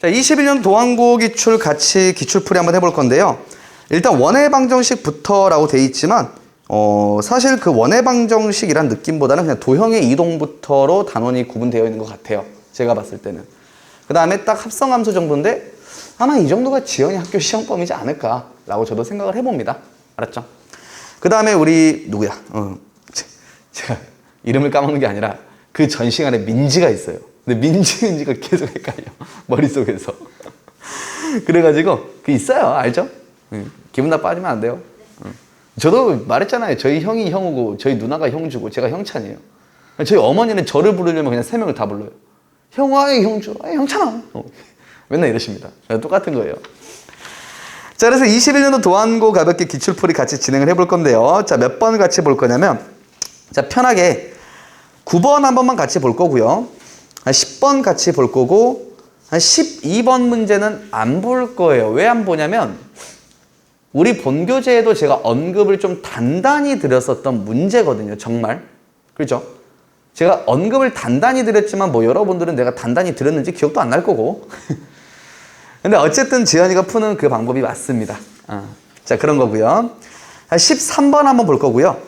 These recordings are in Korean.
자, 21년 도항고 기출 같이 기출풀이 한번 해볼 건데요. 일단 원의 방정식부터라고 돼 있지만 사실 그 원의 방정식이란 느낌보다는 그냥 도형의 이동부터로 단원이 구분되어 있는 것 같아요. 제가 봤을 때는. 그 다음에 딱 합성함수 정도인데 아마 이 정도가 지연이 학교 시험범위지 않을까라고 저도 생각을 해봅니다. 알았죠? 그 다음에 우리 누구야? 제가 이름을 까먹는 게 아니라 그 전 시간에 민지가 있어요. 근데 민지가 계속 헷갈려. 머릿속에서. 그래가지고 그 있어요. 알죠? 기분 나빠지면 안 돼요. 저도 말했잖아요. 저희 형이 형우고 저희 누나가 형주고 제가 형찬이에요. 저희 어머니는 저를 부르려면 그냥 3명을 다 불러요. 형아, 형주, 형찬아. 맨날 이러십니다. 똑같은 거예요. 자, 그래서 21년도 도안고 가볍게 기출풀이 같이 진행을 해볼 건데요. 자, 몇 번 같이 볼 거냐면, 자, 편하게 9번 한 번만 같이 볼 거고요. 10번 같이 볼 거고, 12번 문제는 안 볼 거예요. 왜 안 보냐면, 우리 본교재에도 제가 언급을 좀 단단히 드렸었던 문제거든요. 정말. 그렇죠? 제가 언급을 단단히 드렸지만 뭐 여러분들은 내가 단단히 드렸는지 기억도 안 날 거고. 근데 어쨌든 지연이가 푸는 그 방법이 맞습니다. 자, 그런 거고요. 13번 한번 볼 거고요.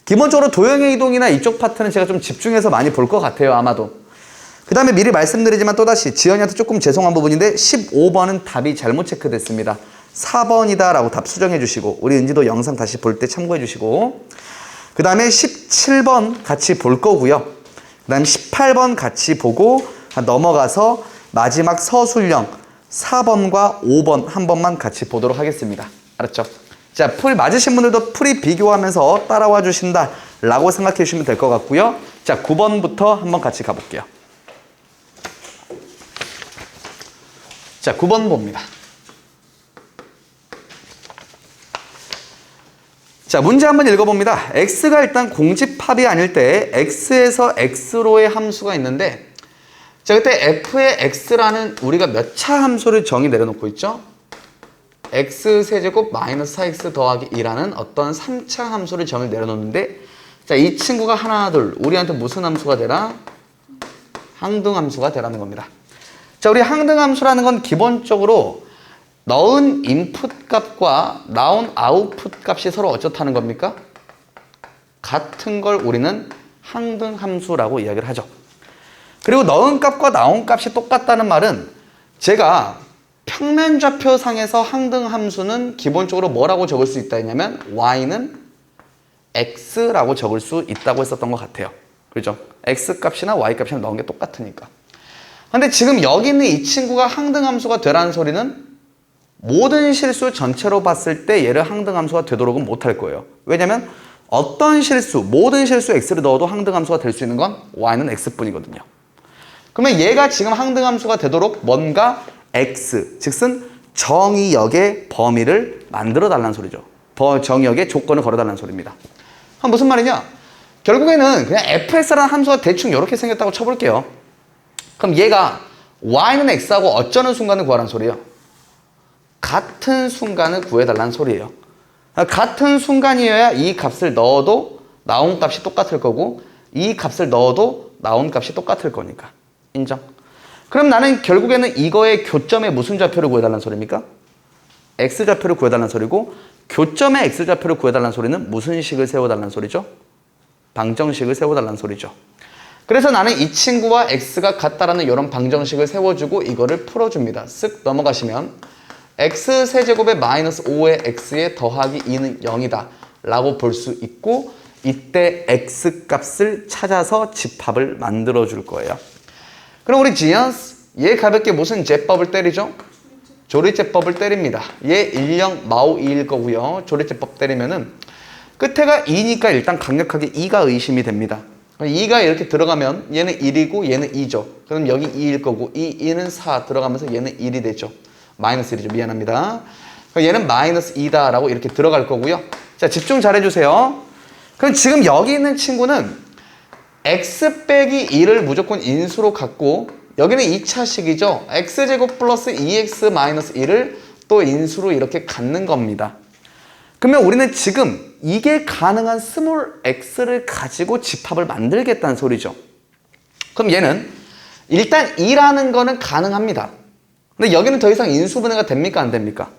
기본적으로 도형의 이동이나 이쪽 파트는 제가 좀 집중해서 많이 볼 것 같아요. 아마도. 그 다음에 미리 말씀드리지만 또다시 지연이한테 조금 죄송한 부분인데 15번은 답이 잘못 체크됐습니다. 4번이다 라고 답 수정해 주시고 우리 은지도 영상 다시 볼 때 참고해 주시고 그 다음에 17번 같이 볼 거고요. 그 다음에 18번 같이 보고 넘어가서 마지막 서술형 4번과 5번 한 번만 같이 보도록 하겠습니다. 알았죠? 자, 풀 맞으신 분들도 풀이 비교하면서 따라와 주신다 라고 생각해 주시면 될 것 같고요. 자, 9번부터 한번 같이 가볼게요. 자, 9번 봅니다. 자, 문제 한번 읽어봅니다. x가 일단 공집합이 아닐 때 x에서 x로의 함수가 있는데 자, 그때 f의 x라는 우리가 몇 차 함수를 정의 내려놓고 있죠? x세제곱 마이너스 4x 더하기 2라는 어떤 3차 함수를 정의 내려놓는데 자, 이 친구가 하나, 둘 우리한테 무슨 함수가 되라? 항등함수가 되라는 겁니다. 자, 우리 항등함수라는 건 기본적으로 넣은 인풋 값과 나온 아웃풋 값이 서로 어쩌다는 겁니까? 같은 걸 우리는 항등함수라고 이야기를 하죠. 그리고 넣은 값과 나온 값이 똑같다는 말은 제가 평면좌표상에서 항등함수는 기본적으로 뭐라고 적을 수 있다 했냐면 y는 x라고 적을 수 있다고 했었던 것 같아요. 그렇죠? x값이나 y값이나 넣은 게 똑같으니까. 근데 지금 여기 있는 이 친구가 항등함수가 되라는 소리는 모든 실수 전체로 봤을 때 얘를 항등함수가 되도록은 못할 거예요. 왜냐면 어떤 실수, 모든 실수 x를 넣어도 항등함수가 될 수 있는 건 y는 x뿐이거든요. 그러면 얘가 지금 항등함수가 되도록 뭔가 x, 즉슨 정의역의 범위를 만들어 달라는 소리죠. 정의역의 조건을 걸어 달라는 소리입니다. 그럼 무슨 말이냐? 결국에는 그냥 fx라는 함수가 대충 이렇게 생겼다고 쳐볼게요. 그럼 얘가 y는 x하고 어쩌는 순간을 구하라는 소리예요. 같은 순간을 구해달라는 소리예요. 같은 순간이어야 이 값을 넣어도 나온 값이 똑같을 거고 이 값을 넣어도 나온 값이 똑같을 거니까. 인정? 그럼 나는 결국에는 이거의 교점의 무슨 좌표를 구해달라는 소리입니까? x좌표를 구해달라는 소리고 교점의 x좌표를 구해달라는 소리는 무슨 식을 세워달라는 소리죠? 방정식을 세워달라는 소리죠. 그래서 나는 이 친구와 x가 같다라는 이런 방정식을 세워주고 이거를 풀어줍니다. 쓱 넘어가시면 x세제곱의 마이너스 5의 x에 더하기 2는 0이다 라고 볼 수 있고 이때 x값을 찾아서 집합을 만들어 줄 거예요. 그럼 우리 지연스 얘 가볍게 무슨 제법을 때리죠? 조리제법을 때립니다. 얘 10 마오 2일 거고요. 조리제법 때리면은 끝에가 2니까 일단 강력하게 2가 의심이 됩니다. 2가 이렇게 들어가면 얘는 1이고 얘는 2죠. 그럼 여기 2일 거고 이 2는 4 들어가면서 얘는 1이 되죠. 마이너스 1이죠. 미안합니다. 얘는 마이너스 2다 라고 이렇게 들어갈 거고요. 자, 집중 잘 해주세요. 그럼 지금 여기 있는 친구는 x 빼기 2를 무조건 인수로 갖고 여기는 2차식이죠. x제곱 플러스 2x 마이너스 1을 또 인수로 이렇게 갖는 겁니다. 그러면 우리는 지금 이게 가능한 스몰 x를 가지고 집합을 만들겠다는 소리죠. 그럼 얘는 일단 2라는 거는 가능합니다. 근데 여기는 더 이상 인수분해가 됩니까? 안 됩니까?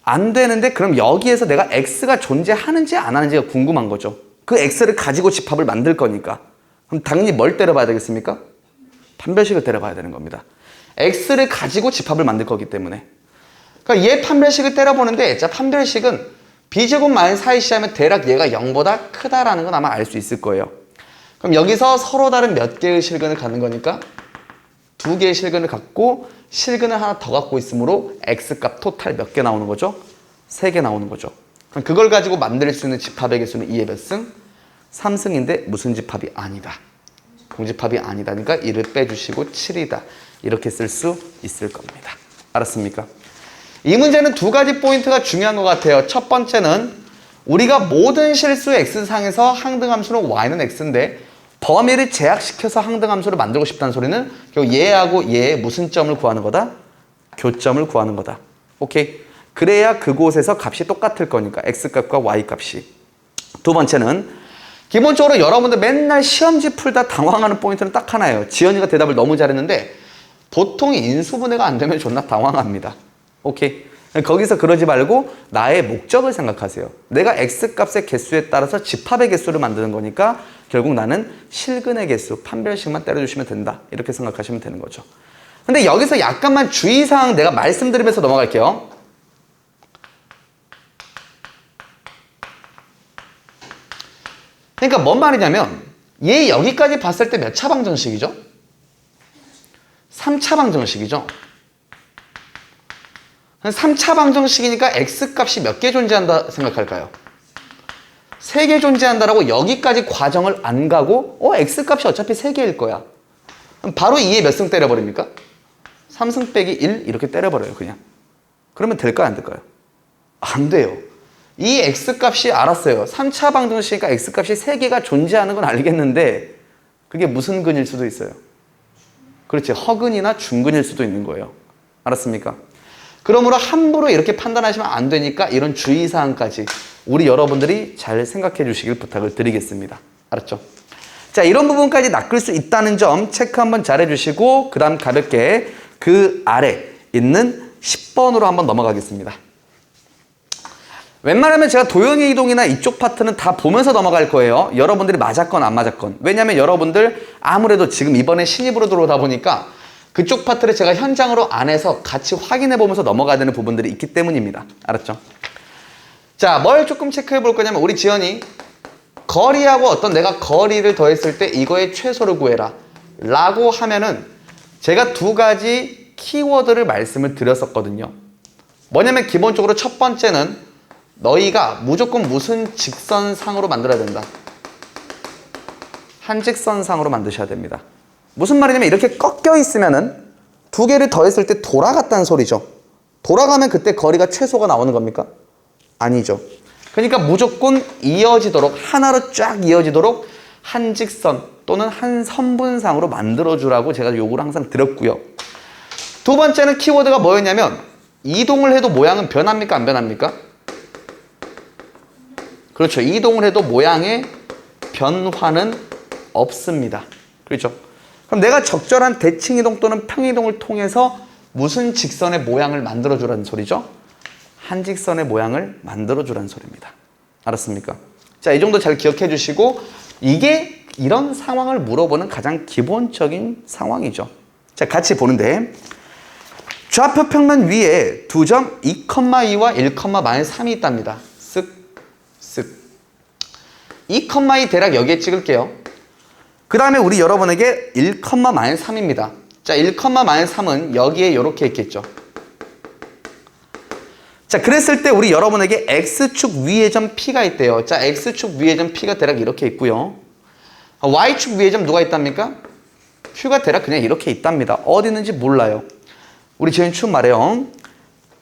안 되는데 그럼 여기에서 내가 x가 존재하는지 안 하는지가 궁금한 거죠. 그 x를 가지고 집합을 만들 거니까. 그럼 당연히 뭘 때려봐야 되겠습니까? 판별식을 때려봐야 되는 겁니다. x를 가지고 집합을 만들 거기 때문에. 그러니까 얘 판별식을 때려보는데, 자, 판별식은 b제곱 마이너스 4ac 하면 대략 얘가 0보다 크다라는 건 아마 알 수 있을 거예요. 그럼 여기서 서로 다른 몇 개의 실근을 갖는 거니까 2개의 실근을 갖고 실근을 하나 더 갖고 있으므로 x값 토탈 몇 개 나오는 거죠? 3개 나오는 거죠. 그럼 그걸 가지고 만들 수 있는 집합의 개수는 2의 몇 승? 3승인데 무슨 집합이 아니다. 공집합이 아니다. 그러니까 1을 빼주시고 7이다. 이렇게 쓸 수 있을 겁니다. 알았습니까? 이 문제는 두 가지 포인트가 중요한 것 같아요. 첫 번째는 우리가 모든 실수 x상에서 항등함수는 y는 x인데 범위를 제약시켜서 항등함수를 만들고 싶다는 소리는 결국 얘하고 얘의 무슨 점을 구하는 거다? 교점을 구하는 거다. 오케이? 그래야 그곳에서 값이 똑같을 거니까 x값과 y값이. 두 번째는 기본적으로 여러분들 맨날 시험지 풀다 당황하는 포인트는 딱 하나예요. 지연이가 대답을 너무 잘했는데 보통 인수분해가 안 되면 존나 당황합니다. 오케이? 거기서 그러지 말고 나의 목적을 생각하세요. 내가 x값의 개수에 따라서 집합의 개수를 만드는 거니까 결국 나는 실근의 개수, 판별식만 때려주시면 된다. 이렇게 생각하시면 되는 거죠. 근데 여기서 약간만 주의사항 내가 말씀드리면서 넘어갈게요. 그러니까 뭔 말이냐면 얘 여기까지 봤을 때 몇 차 방정식이죠? 3차 방정식이죠. 3차 방정식이니까 x값이 몇 개 존재한다 생각할까요? 3개 존재한다라고 여기까지 과정을 안 가고 x값이 어차피 3개일 거야. 그럼 바로 2에 몇 승 때려버립니까? 3승 빼기 1 이렇게 때려버려요 그냥. 그러면 될까요 안 될까요? 안 돼요. 이 x값이 알았어요. 3차 방정식이니까 x값이 3개가 존재하는 건 알겠는데 그게 무슨 근일 수도 있어요. 그렇지. 허근이나 중근일 수도 있는 거예요. 알았습니까? 그러므로 함부로 이렇게 판단하시면 안 되니까 이런 주의사항까지 우리 여러분들이 잘 생각해 주시길 부탁을 드리겠습니다. 알았죠? 자, 이런 부분까지 낚을 수 있다는 점 체크 한번 잘 해주시고 그 다음 가볍게 그 아래 있는 10번으로 한번 넘어가겠습니다. 웬만하면 제가 도형의 이동이나 이쪽 파트는 다 보면서 넘어갈 거예요. 여러분들이 맞았건 안 맞았건. 왜냐하면 여러분들 아무래도 지금 이번에 신입으로 들어오다 보니까 그쪽 파트를 제가 현장으로 안 해서 같이 확인해 보면서 넘어가야 되는 부분들이 있기 때문입니다. 알았죠? 자, 뭘 조금 체크해 볼 거냐면 우리 지연이 거리하고 어떤 내가 거리를 더했을 때 이거의 최소를 구해라 라고 하면은 제가 두 가지 키워드를 말씀을 드렸었거든요. 뭐냐면 기본적으로 첫 번째는 너희가 무조건 무슨 직선상으로 만들어야 된다. 한직선상으로 만드셔야 됩니다. 무슨 말이냐면 이렇게 꺾여 있으면은 두 개를 더했을 때 돌아갔다는 소리죠. 돌아가면 그때 거리가 최소가 나오는 겁니까? 아니죠. 그러니까 무조건 이어지도록 하나로 쫙 이어지도록 한직선 또는 한 선분상으로 만들어주라고 제가 요구를 항상 드렸고요. 두 번째는 키워드가 뭐였냐면 이동을 해도 모양은 변합니까? 안 변합니까? 그렇죠. 이동을 해도 모양의 변화는 없습니다. 그렇죠. 그럼 내가 적절한 대칭이동 또는 평이동을 통해서 무슨 직선의 모양을 만들어주라는 소리죠? 한직선의 모양을 만들어주라는 소리입니다. 알았습니까? 자, 이 정도 잘 기억해 주시고 이게 이런 상황을 물어보는 가장 기본적인 상황이죠. 자, 같이 보는데 좌표 평면 위에 두 점 2,2와 1,-3이 있답니다. 쓱 2,2 대략 여기에 찍을게요. 그 다음에 우리 여러분에게 1,-3입니다. 자, 1,-3은 여기에 이렇게 있겠죠. 자, 그랬을 때 우리 여러분에게 X축 위의 점 P가 있대요. 자, X축 위의 점 P가 대략 이렇게 있고요. Y축 위의 점 누가 있답니까? Q가 대략 그냥 이렇게 있답니다. 어디 있는지 몰라요. 우리 지금 추운 말해요.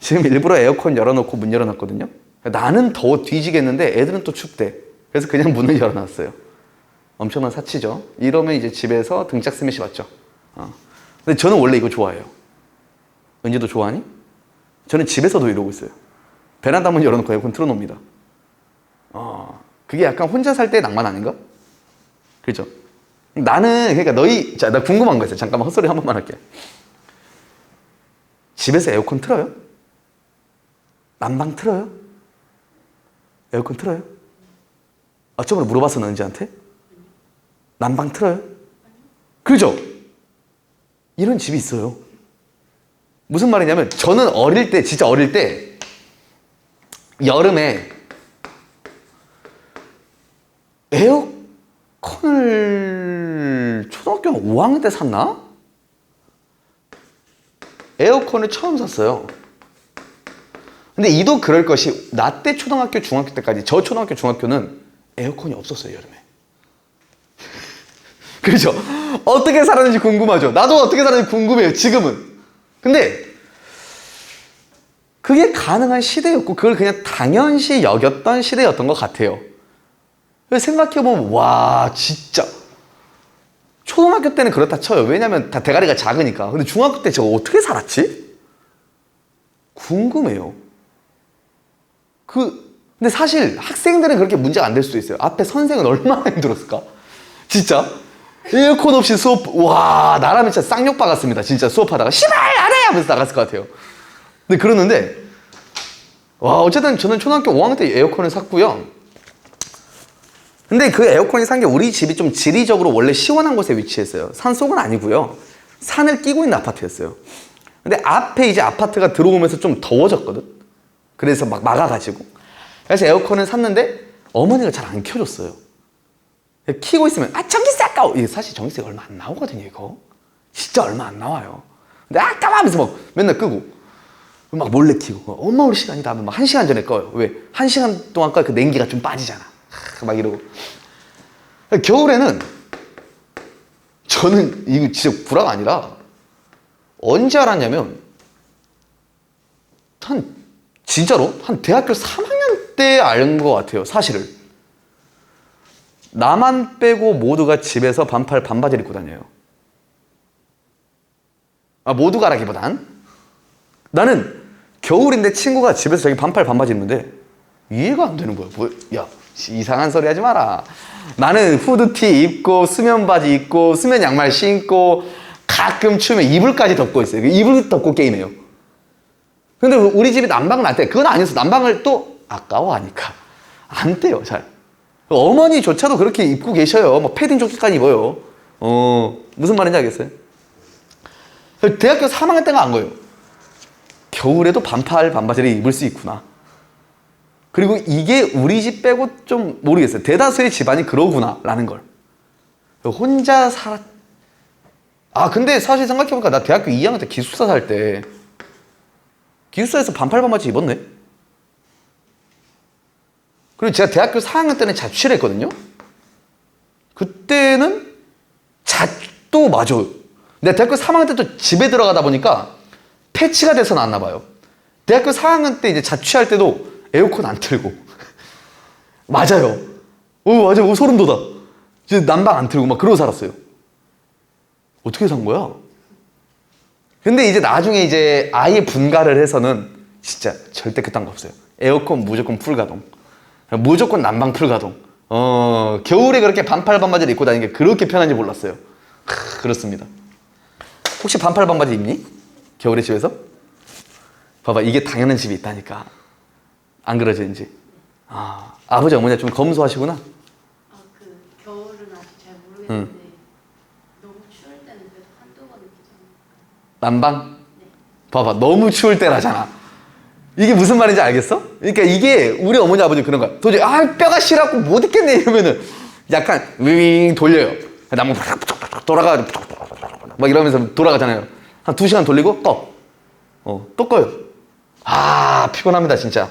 지금 일부러 에어컨 열어놓고 문 열어놨거든요. 나는 더워 뒤지겠는데 애들은 또 춥대. 그래서 그냥 문을 열어놨어요. 엄청난 사치죠. 이러면 이제 집에서 등짝 스매시 맞죠. 근데 저는 원래 이거 좋아해요. 은지도 좋아하니? 저는 집에서도 이러고 있어요. 베란다 문 열어놓고 에어컨 틀어놓습니다. 그게 약간 혼자 살 때 낭만 아닌가? 그렇죠? 나는 그러니까 너희 자, 나 궁금한 거 있어요. 잠깐만 헛소리 한 번만 할게. 집에서 에어컨 틀어요? 난방 틀어요? 에어컨 틀어요? 저번에 물어봤어, 은지한테? 난방 틀어요? 그죠? 이런 집이 있어요. 무슨 말이냐면, 저는 어릴 때, 진짜 어릴 때, 여름에 에어컨을 초등학교 5학년 때 샀나? 에어컨을 처음 샀어요. 근데 이도 그럴 것이, 나 때 초등학교, 중학교 때까지, 저 초등학교, 중학교는 에어컨이 없었어요, 여름에. 그렇죠? 어떻게 살았는지 궁금하죠? 나도 어떻게 살았는지 궁금해요, 지금은. 근데 그게 가능한 시대였고, 그걸 그냥 당연시 여겼던 시대였던 것 같아요. 생각해보면, 와, 진짜. 초등학교 때는 그렇다 쳐요. 왜냐면 다 대가리가 작으니까. 근데 중학교 때 저거 어떻게 살았지? 궁금해요. 근데 사실 학생들은 그렇게 문제가 안 될 수도 있어요. 앞에 선생은 얼마나 힘들었을까? 진짜. 에어컨 없이 수업, 와, 나라면 진짜 쌍욕 박았습니다. 진짜 수업하다가, 씨발! 안 해! 하면서 나갔을 것 같아요. 근데 그러는데, 와, 어쨌든 저는 초등학교 5학년 때 에어컨을 샀고요. 근데 그 에어컨이 산 게 우리 집이 좀 지리적으로 원래 시원한 곳에 위치했어요. 산속은 아니고요. 산을 끼고 있는 아파트였어요. 근데 앞에 이제 아파트가 들어오면서 좀 더워졌거든. 그래서 막 막아가지고. 그래서 에어컨을 샀는데 어머니가 잘 안 켜줬어요. 키고 있으면 전기세 아까워. 이게 사실 전기세가 얼마 안 나오거든요, 이거. 진짜 얼마 안 나와요. 근데 아까워 하면서 막 맨날 끄고 막 몰래 키고 엄마 우리 시간이다 하면 막 1시간 전에 꺼요. 왜? 1시간 동안 꺼야 그 냉기가 좀 빠지잖아. 막 이러고. 겨울에는 저는 이거 진짜 구라가 아니라 언제 알았냐면 진짜로 한 대학교 3학년 때 알 것 같아요, 사실을. 나만 빼고 모두가 집에서 반팔 반바지를 입고 다녀요. 모두가라기보단 나는 겨울인데 친구가 집에서 자기 반팔 반바지 입는데 이해가 안 되는 거야. 야, 이상한 소리 하지 마라. 나는 후드티 입고 수면 바지 입고 수면 양말 신고 가끔 추우면 이불까지 덮고 있어요. 이불 덮고 게임해요. 근데 우리 집이 난방은 안 돼. 그건 아니었어. 난방을 또 아까워하니까 안 돼요, 잘. 어머니조차도 그렇게 입고 계셔요. 막 패딩 조끼까지 입어요. 무슨 말인지 알겠어요? 대학교 3학년 때가 안 거예요. 겨울에도 반팔 반바지를 입을 수 있구나. 그리고 이게 우리 집 빼고 좀 모르겠어요. 대다수의 집안이 그러구나 라는 걸. 혼자 근데 사실 생각해보니까 나 대학교 2학년 때 기숙사 살 때 기숙사에서 반팔 반바지 입었네. 그리고 제가 대학교 4학년 때는 자취를 했거든요. 그때는 또 맞아요. 내가 대학교 3학년 때 또 집에 들어가다 보니까 패치가 돼서 나왔나 봐요. 대학교 4학년 때 이제 자취할 때도 에어컨 안 틀고. 맞아요. 맞아요. 소름 돋아. 이제 난방 안 틀고 막 그러고 살았어요. 어떻게 산 거야? 근데 이제 나중에 이제 아예 분가를 해서는 진짜 절대 그딴 거 없어요. 에어컨 무조건 풀가동. 무조건 난방 풀가동. 겨울에 그렇게 반팔 반바지를 입고 다니는 게 그렇게 편한지 몰랐어요. 그렇습니다. 혹시 반팔 반바지 입니? 겨울에 집에서? 봐봐, 이게 당연한 집이 있다니까. 안 그러죠, 이제? 아버지 어머니가 좀 검소하시구나. 겨울은 아직 잘 모르겠는데 너무 추울 때는 그래도 한두 번 입잖아. 난방? 네. 봐봐, 너무 추울 때라잖아. 이게 무슨 말인지 알겠어? 그러니까 이게 우리 어머니 아버지 그런 거야. 도저히 뼈가 시려갖고 못 있겠네 이러면은 약간 윙 돌려요. 나무 돌아가지고 막 이러면서 돌아가잖아요. 한 2시간 돌리고 꺼. 또 꺼요. 피곤합니다 진짜.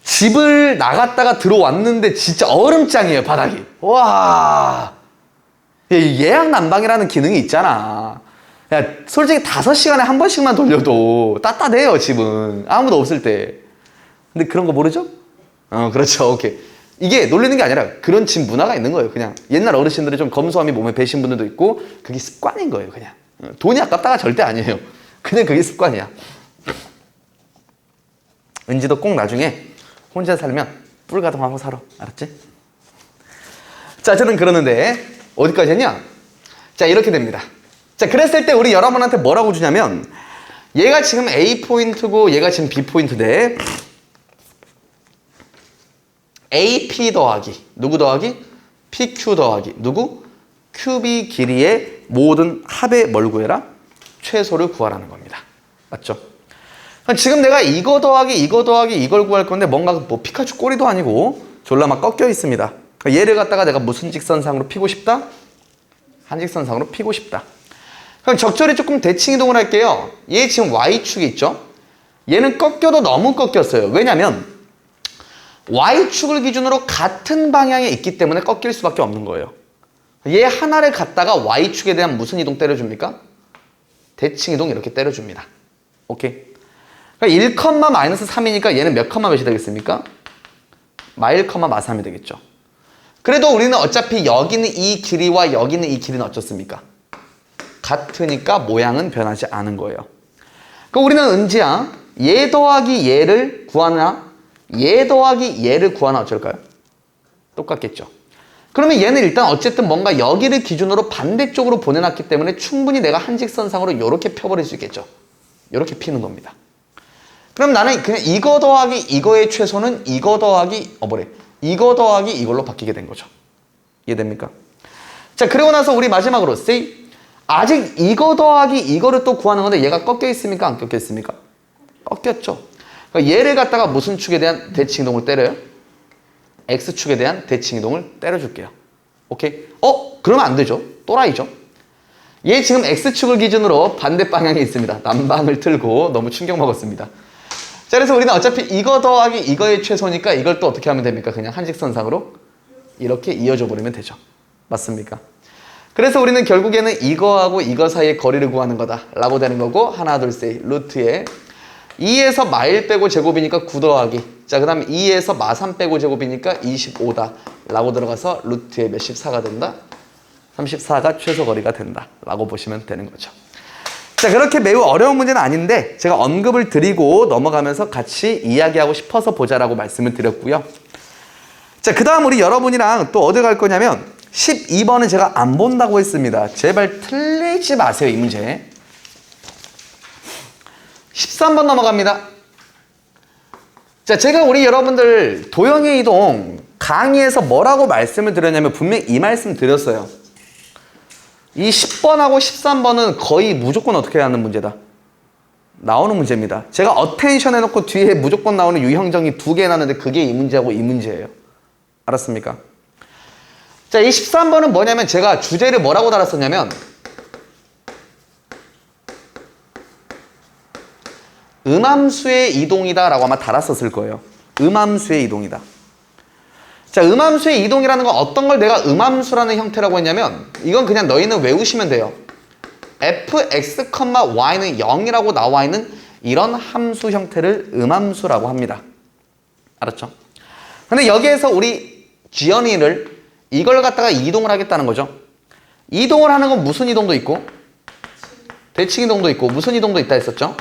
집을 나갔다가 들어왔는데 진짜 얼음장이에요 바닥이. 와, 예약 난방이라는 기능이 있잖아. 야, 솔직히 5시간에 한 번씩만 돌려도 따뜻해요 집은. 아무도 없을 때. 근데 그런 거 모르죠? 그렇죠. 오케이. 이게 놀리는 게 아니라 그런 집 문화가 있는 거예요. 그냥 옛날 어르신들이 좀 검소함이 몸에 배신 분들도 있고 그게 습관인 거예요. 그냥 돈이 아깝다가 절대 아니에요. 그냥 그게 습관이야. 은지도 꼭 나중에 혼자 살면 뿔가동하고 살아. 알았지? 자, 저는 그러는데 어디까지 했냐? 자, 이렇게 됩니다. 자, 그랬을 때 우리 여러분한테 뭐라고 주냐면 얘가 지금 A 포인트고 얘가 지금 B 포인트인데 AP 더하기 누구 더하기? PQ 더하기 누구? QB 길이의 모든 합의 뭘 구해라? 최소를 구하라는 겁니다. 맞죠? 지금 내가 이거 더하기 이걸 구할 건데 뭔가 뭐 피카츄 꼬리도 아니고 졸라 막 꺾여 있습니다. 얘를 갖다가 내가 무슨 직선상으로 피고 싶다? 한직선상으로 피고 싶다. 그럼 적절히 조금 대칭 이동을 할게요. 얘 지금 Y축이 있죠? 얘는 꺾여도 너무 꺾였어요. 왜냐면 Y축을 기준으로 같은 방향에 있기 때문에 꺾일 수밖에 없는 거예요. 얘 하나를 갖다가 Y축에 대한 무슨 이동 때려줍니까? 대칭 이동 이렇게 때려줍니다. 오케이? 그러니까 1,-3이니까 얘는 몇 컴마 몇이 되겠습니까? -1,-3이 되겠죠. 그래도 우리는 어차피 여기는 이 길이와 여기는 이 길이는 어떻습니까? 같으니까 모양은 변하지 않은 거예요. 그럼 우리는 은지야, 얘 더하기 얘를 구하나 얘 더하기 얘를 구하나 어쩔까요? 똑같겠죠. 그러면 얘는 일단 어쨌든 뭔가 여기를 기준으로 반대쪽으로 보내놨기 때문에 충분히 내가 한직선상으로 이렇게 펴버릴 수 있겠죠. 이렇게 피는 겁니다. 그럼 나는 그냥 이거 더하기 이거의 최소는 이거 더하기 이거 더하기 이걸로 바뀌게 된 거죠. 이해됩니까? 자, 그리고 나서 우리 마지막으로 say 아직 이거 더하기 이거를 또 구하는 건데 얘가 꺾여 있습니까? 안 꺾여 있습니까? 꺾였죠. 그러니까 얘를 갖다가 무슨 축에 대한 대칭 이동을 때려요? X축에 대한 대칭 이동을 때려줄게요. 오케이? 그러면 안 되죠. 또라이죠. 얘 지금 X축을 기준으로 반대 방향에 있습니다. 난방을 틀고 너무 충격 먹었습니다. 자, 그래서 우리는 어차피 이거 더하기 이거의 최소니까 이걸 또 어떻게 하면 됩니까? 그냥 한직선상으로 이렇게 이어져 버리면 되죠. 맞습니까? 그래서 우리는 결국에는 이거하고 이거 사이의 거리를 구하는 거다 라고 되는 거고 하나 둘 셋 루트에 2에서 마1 빼고 제곱이니까 9 더하기 자, 그 다음에 2에서 마3 빼고 제곱이니까 25다 라고 들어가서 루트에 몇 14가 된다? 34가 최소 거리가 된다 라고 보시면 되는 거죠. 자, 그렇게 매우 어려운 문제는 아닌데 제가 언급을 드리고 넘어가면서 같이 이야기하고 싶어서 보자라고 말씀을 드렸고요. 자, 그 다음 우리 여러분이랑 또 어디 갈 거냐면 12번은 제가 안 본다고 했습니다. 제발 틀리지 마세요, 이 문제. 13번 넘어갑니다. 자, 제가 우리 여러분들 도형의 이동 강의에서 뭐라고 말씀을 드렸냐면 분명히 이 말씀 드렸어요. 이 10번하고 13번은 거의 무조건 어떻게 해야 하는 문제다. 나오는 문제입니다. 제가 어텐션 해놓고 뒤에 무조건 나오는 유형정이 2개 해놨는데 그게 이 문제하고 이 문제예요. 알았습니까? 자, 이 13번은 뭐냐면 제가 주제를 뭐라고 달았었냐면 음함수의 이동이다 라고 아마 달았었을 거예요. 음함수의 이동이다. 자, 음함수의 이동이라는 건 어떤 걸 내가 음함수라는 형태라고 했냐면 이건 그냥 너희는 외우시면 돼요. fx, y는 0이라고 나와 있는 이런 함수 형태를 음함수라고 합니다. 알았죠? 근데 여기에서 우리 지연이를 이걸 갖다가 이동을 하겠다는 거죠. 이동을 하는 건 무슨 이동도 있고 대칭 이동도 있고 무슨 이동도 있다 했었죠?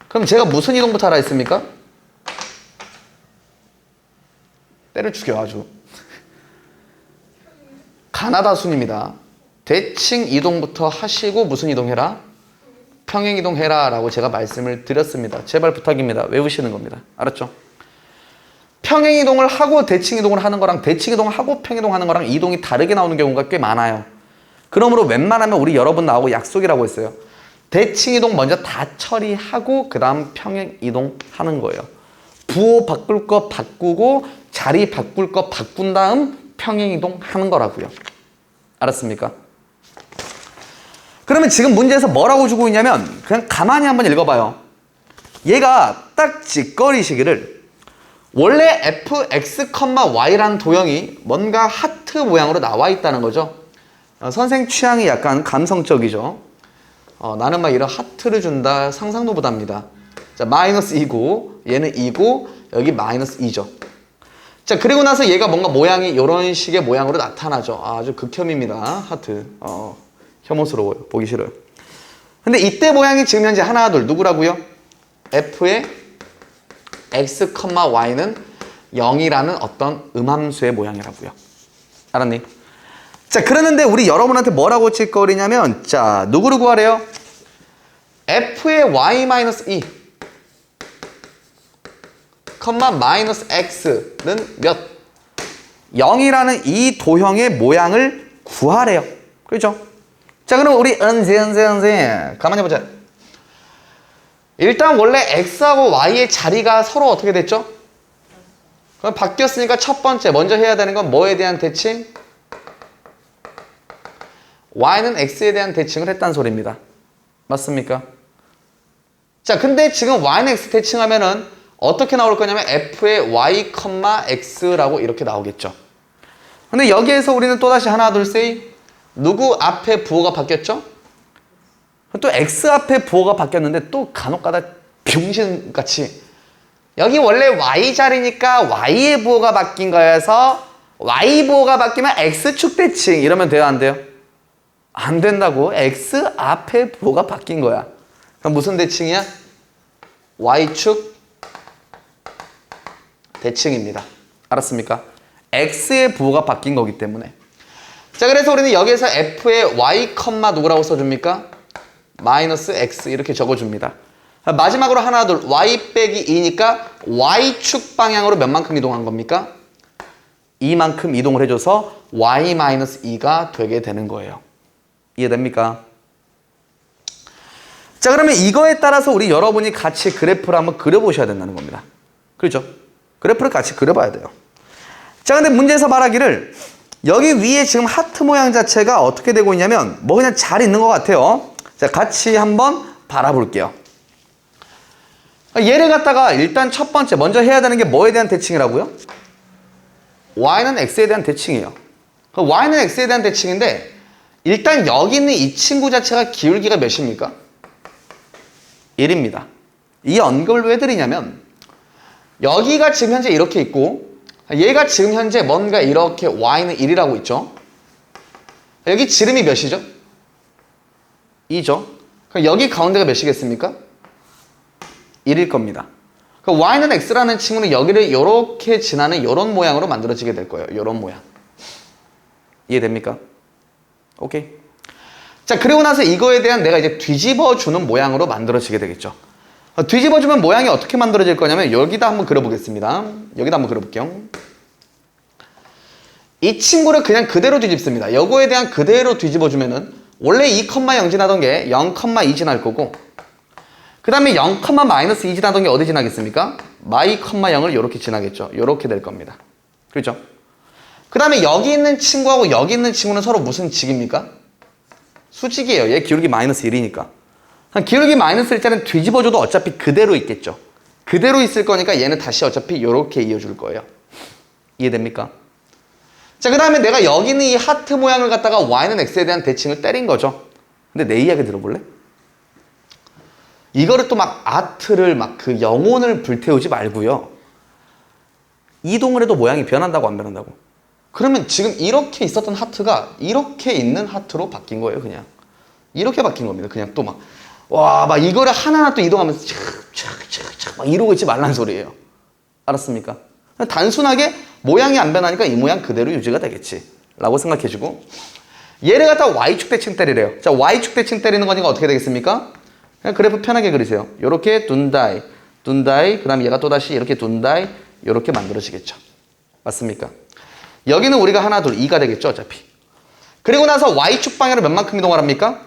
그럼 제가 무슨 이동부터 하라 했습니까? 때려 죽여 아주. 가나다순입니다. 대칭 이동부터 하시고 무슨 이동해라? 평행 이동해라 라고 제가 말씀을 드렸습니다. 제발 부탁입니다. 외우시는 겁니다. 알았죠? 평행 이동을 하고 대칭 이동을 하는 거랑 대칭 이동을 하고 평행 이동하는 거랑 이동이 다르게 나오는 경우가 꽤 많아요. 그러므로 웬만하면 우리 여러분 나하고 약속이라고 했어요. 대칭 이동 먼저 다 처리하고 그 다음 평행 이동하는 거예요. 부호 바꿀 거 바꾸고 자리 바꿀 거 바꾼 다음 평행 이동하는 거라고요. 알았습니까? 그러면 지금 문제에서 뭐라고 주고 있냐면 그냥 가만히 한번 읽어봐요. 얘가 딱 직거리시기를 원래 fx, y라는 도형이 뭔가 하트 모양으로 나와 있다는 거죠. 선생 취향이 약간 감성적이죠. 나는 막 이런 하트를 준다 상상도 못합니다. 자, 마이너스 2고 얘는 2고 여기 마이너스 2죠. 자, 그리고 나서 얘가 뭔가 모양이 이런 식의 모양으로 나타나죠. 아주 극혐입니다. 하트. 혐오스러워요. 보기 싫어요. 근데 이때 모양이 지금 현재 하나 둘 누구라고요? f의 x, y는 0이라는 어떤 음함수의 모양이라고요. 알았니? 자, 그러는데 우리 여러분한테 뭐라고 칠거리냐면 자, 누구를 구하래요? f의 y-2 컴마 마이너스 x는 몇? 0이라는 이 도형의 모양을 구하래요. 그렇죠? 자, 그럼 우리 언제 가만히 보자. 일단 원래 x하고 y의 자리가 서로 어떻게 됐죠? 그럼 바뀌었으니까 첫 번째 먼저 해야 되는 건 뭐에 대한 대칭? y는 x에 대한 대칭을 했다는 소리입니다. 맞습니까? 자, 근데 지금 y는 x 대칭하면은 어떻게 나올 거냐면 f의 y, x라고 이렇게 나오겠죠. 근데 여기에서 우리는 또다시 하나 둘 셋 누구 앞에 부호가 바뀌었죠? 또 x 앞에 부호가 바뀌었는데 또 간혹가다 병신같이 여기 원래 y 자리니까 y의 부호가 바뀐 거여서 y 부호가 바뀌면 x축 대칭 이러면 돼요, 안 돼요? 안 된다고. x 앞에 부호가 바뀐 거야. 그럼 무슨 대칭이야? y축 대칭입니다. 알았습니까? x의 부호가 바뀐 거기 때문에. 자, 그래서 우리는 여기에서 f의 y, 누구라고 써줍니까? 마이너스 x 이렇게 적어줍니다. 마지막으로 하나 둘 y 빼기 2니까 y축 방향으로 몇만큼 이동한 겁니까? 이만큼 이동을 해줘서 y-2가 되게 되는 거예요. 이해됩니까? 자, 그러면 이거에 따라서 우리 여러분이 같이 그래프를 한번 그려보셔야 된다는 겁니다. 그렇죠? 그래프를 같이 그려봐야 돼요. 자, 근데 문제에서 말하기를 여기 위에 지금 하트 모양 자체가 어떻게 되고 있냐면 뭐 그냥 잘 있는 것 같아요. 자, 같이 한번 바라볼게요. 얘를 갖다가 일단 첫 번째 먼저 해야 되는 게 뭐에 대한 대칭이라고요? y는 x에 대한 대칭이에요. y는 x에 대한 대칭인데 일단 여기 있는 이 친구 자체가 기울기가 몇입니까? 1입니다. 이 언급을 왜 드리냐면 여기가 지금 현재 이렇게 있고 얘가 지금 현재 뭔가 이렇게 y는 1이라고 있죠. 여기 지름이 몇이죠? 2죠. 그럼 여기 가운데가 몇이겠습니까? 1일 겁니다. 그럼 y는 x라는 친구는 여기를 이렇게 지나는 이런 모양으로 만들어지게 될 거예요. 이런 모양. 이해됩니까? 오케이. 자, 그리고 나서 이거에 대한 내가 이제 뒤집어주는 모양으로 만들어지게 되겠죠. 뒤집어주면 모양이 어떻게 만들어질 거냐면 여기다 한번 그려보겠습니다. 여기다 한번 그려볼게요. 이 친구를 그냥 그대로 뒤집습니다. 요거에 대한 그대로 뒤집어주면은 원래 2,0 지나던 게 0,2 지날 거고 그 다음에 0,-2 지나던 게 어디 지나겠습니까? -0을 이렇게 지나겠죠. 이렇게 될 겁니다. 그렇죠? 그 다음에 여기 있는 친구하고 여기 있는 친구는 서로 무슨 직입니까? 수직이에요. 얘 기울기 -1이니까. 기울기 -1자리는 뒤집어줘도 어차피 그대로 있겠죠. 그대로 있을 거니까 얘는 다시 어차피 이렇게 이어줄 거예요. 이해됩니까? 자, 그 다음에 내가 여기 있는 이 하트 모양을 갖다가 y는 x에 대한 대칭을 때린 거죠. 근데 내 이야기 들어볼래? 이거를 또 막 아트를 막 그 영혼을 불태우지 말고요. 이동을 해도 모양이 변한다고 안 변한다고? 그러면 지금 이렇게 있었던 하트가 이렇게 있는 하트로 바뀐 거예요, 그냥. 이렇게 바뀐 겁니다. 그냥 또 막, 와, 막 이거를 하나하나 또 이동하면서 착착착착 막 이러고 있지 말란 소리예요. 알았습니까? 단순하게 모양이 안 변하니까 이 모양 그대로 유지가 되겠지. 라고 생각해주고. 얘를 갖다가 y축 대칭 때리래요. 자, y축 대칭 때리는 거니까 어떻게 되겠습니까? 그냥 그래프 편하게 그리세요. 요렇게 둔다이, 둔다이, 그 다음에 얘가 또다시 이렇게 둔다이, 요렇게 만들어지겠죠. 맞습니까? 여기는 우리가 하나, 둘, 2가 되겠죠, 어차피. 그리고 나서 y축 방향으로 몇만큼 이동하랍니까?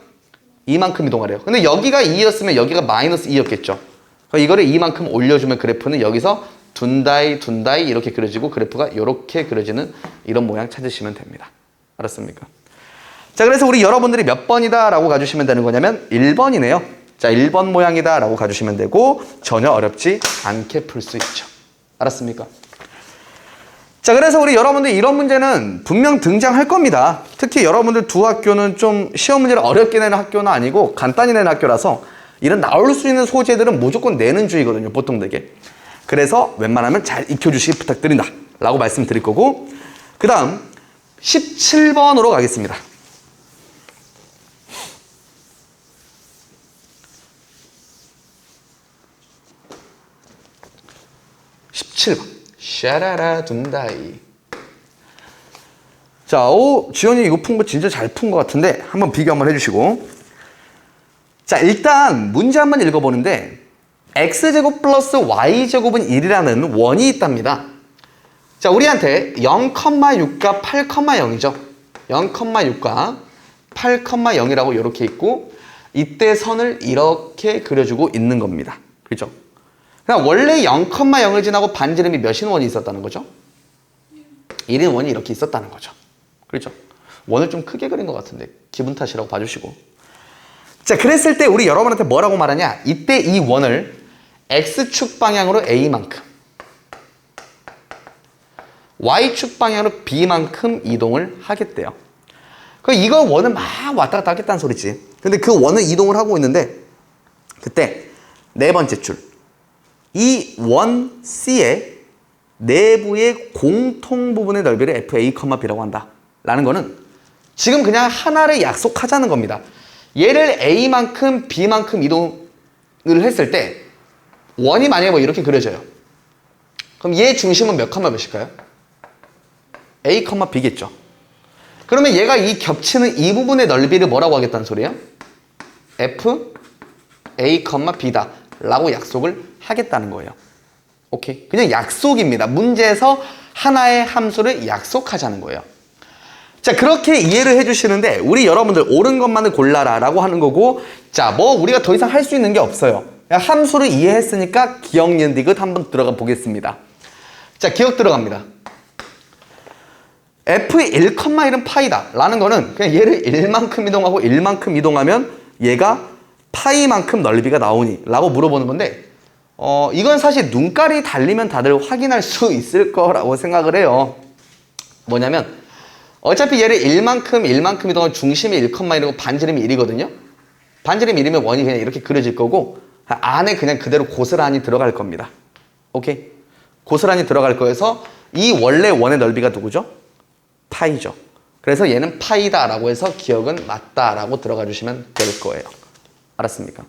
2만큼 이동하래요. 근데 여기가 2였으면 여기가 -2였겠죠. 이거를 2만큼 올려주면 그래프는 여기서 둔다이, 둔다이 이렇게 그려지고 그래프가 이렇게 그려지는 이런 모양 찾으시면 됩니다. 알았습니까? 자, 그래서 우리 여러분들이 몇 번이다 라고 가주시면 되는 거냐면 1번이네요. 자, 1번 모양이다 라고 가주시면 되고 전혀 어렵지 않게 풀 수 있죠. 알았습니까? 자, 그래서 우리 여러분들 이런 문제는 분명 등장할 겁니다. 특히 여러분들 두 학교는 좀 시험 문제를 어렵게 내는 학교는 아니고 간단히 내는 학교라서 이런 나올 수 있는 소재들은 무조건 내는 주의거든요. 보통 되게. 그래서 웬만하면 잘 익혀주시기 부탁드린다 라고 말씀드릴 거고 그 다음 17번으로 가겠습니다. 17번 샤라라 둔다이. 자, 지연이 이거 푼 거 진짜 잘 푼 거 같은데 한번 비교 한번 해주시고 자, 일단 문제 한번 읽어보는데 x제곱 플러스 y제곱은 1이라는 원이 있답니다. 자, 우리한테 0,6과 8,0이죠. 0,6과 8,0이라고 이렇게 있고 이때 선을 이렇게 그려주고 있는 겁니다. 그죠? 그냥 원래 0,0을 지나고 반지름이 몇인 원이 있었다는 거죠? 1인 원이 이렇게 있었다는 거죠. 그렇죠? 원을 좀 크게 그린 것 같은데 기분 탓이라고 봐주시고. 자, 그랬을 때 우리 여러분한테 뭐라고 말하냐? 이때 이 원을 x축 방향으로 a만큼 y축 방향으로 b만큼 이동을 하겠대요. 이거 원을 막 왔다 갔다 하겠다는 소리지. 근데 그 원을 이동을 하고 있는데 그때 네 번째 줄 이 원 C의 내부의 공통 부분의 넓이를 FA, B라고 한다 라는 거는 지금 그냥 하나를 약속하자는 겁니다. 얘를 A만큼 B만큼 이동을 했을 때 원이 만약에 뭐 이렇게 그려져요. 그럼 얘 중심은 몇 컴마 몇일까요? A, B겠죠. 그러면 얘가 이 겹치는 이 부분의 넓이를 뭐라고 하겠다는 소리예요? F, A, B다 라고 약속을 하겠다는 거예요. 오케이? 그냥 약속입니다. 문제에서 하나의 함수를 약속하자는 거예요. 자, 그렇게 이해를 해주시는데 우리 여러분들 옳은 것만을 골라라 라고 하는 거고, 자, 뭐 우리가 더 이상 할 수 있는 게 없어요. 그냥 함수를 이해했으니까 기억, 니은, 디귿 한번 들어가 보겠습니다. 자, 기억 들어갑니다. F의 1,1은 파이다 라는 거는 그냥 얘를 1만큼 이동하고 1만큼 이동하면 얘가 파이만큼 넓이가 나오니 라고 물어보는 건데 이건 사실 눈깔이 달리면 다들 확인할 수 있을 거라고 생각을 해요. 뭐냐면 어차피 얘를 1만큼 이동하면 중심이 1,1이고 반지름이 1이거든요. 반지름이 1이면 원이 그냥 이렇게 그려질 거고 안에 그냥 그대로 고스란히 들어갈 겁니다. 오케이? 고스란히 들어갈 거여서 이 원래 원의 넓이가 누구죠? 파이죠. 그래서 얘는 파이다 라고 해서 기억은 맞다 라고 들어가 주시면 될 거예요. 알았습니까?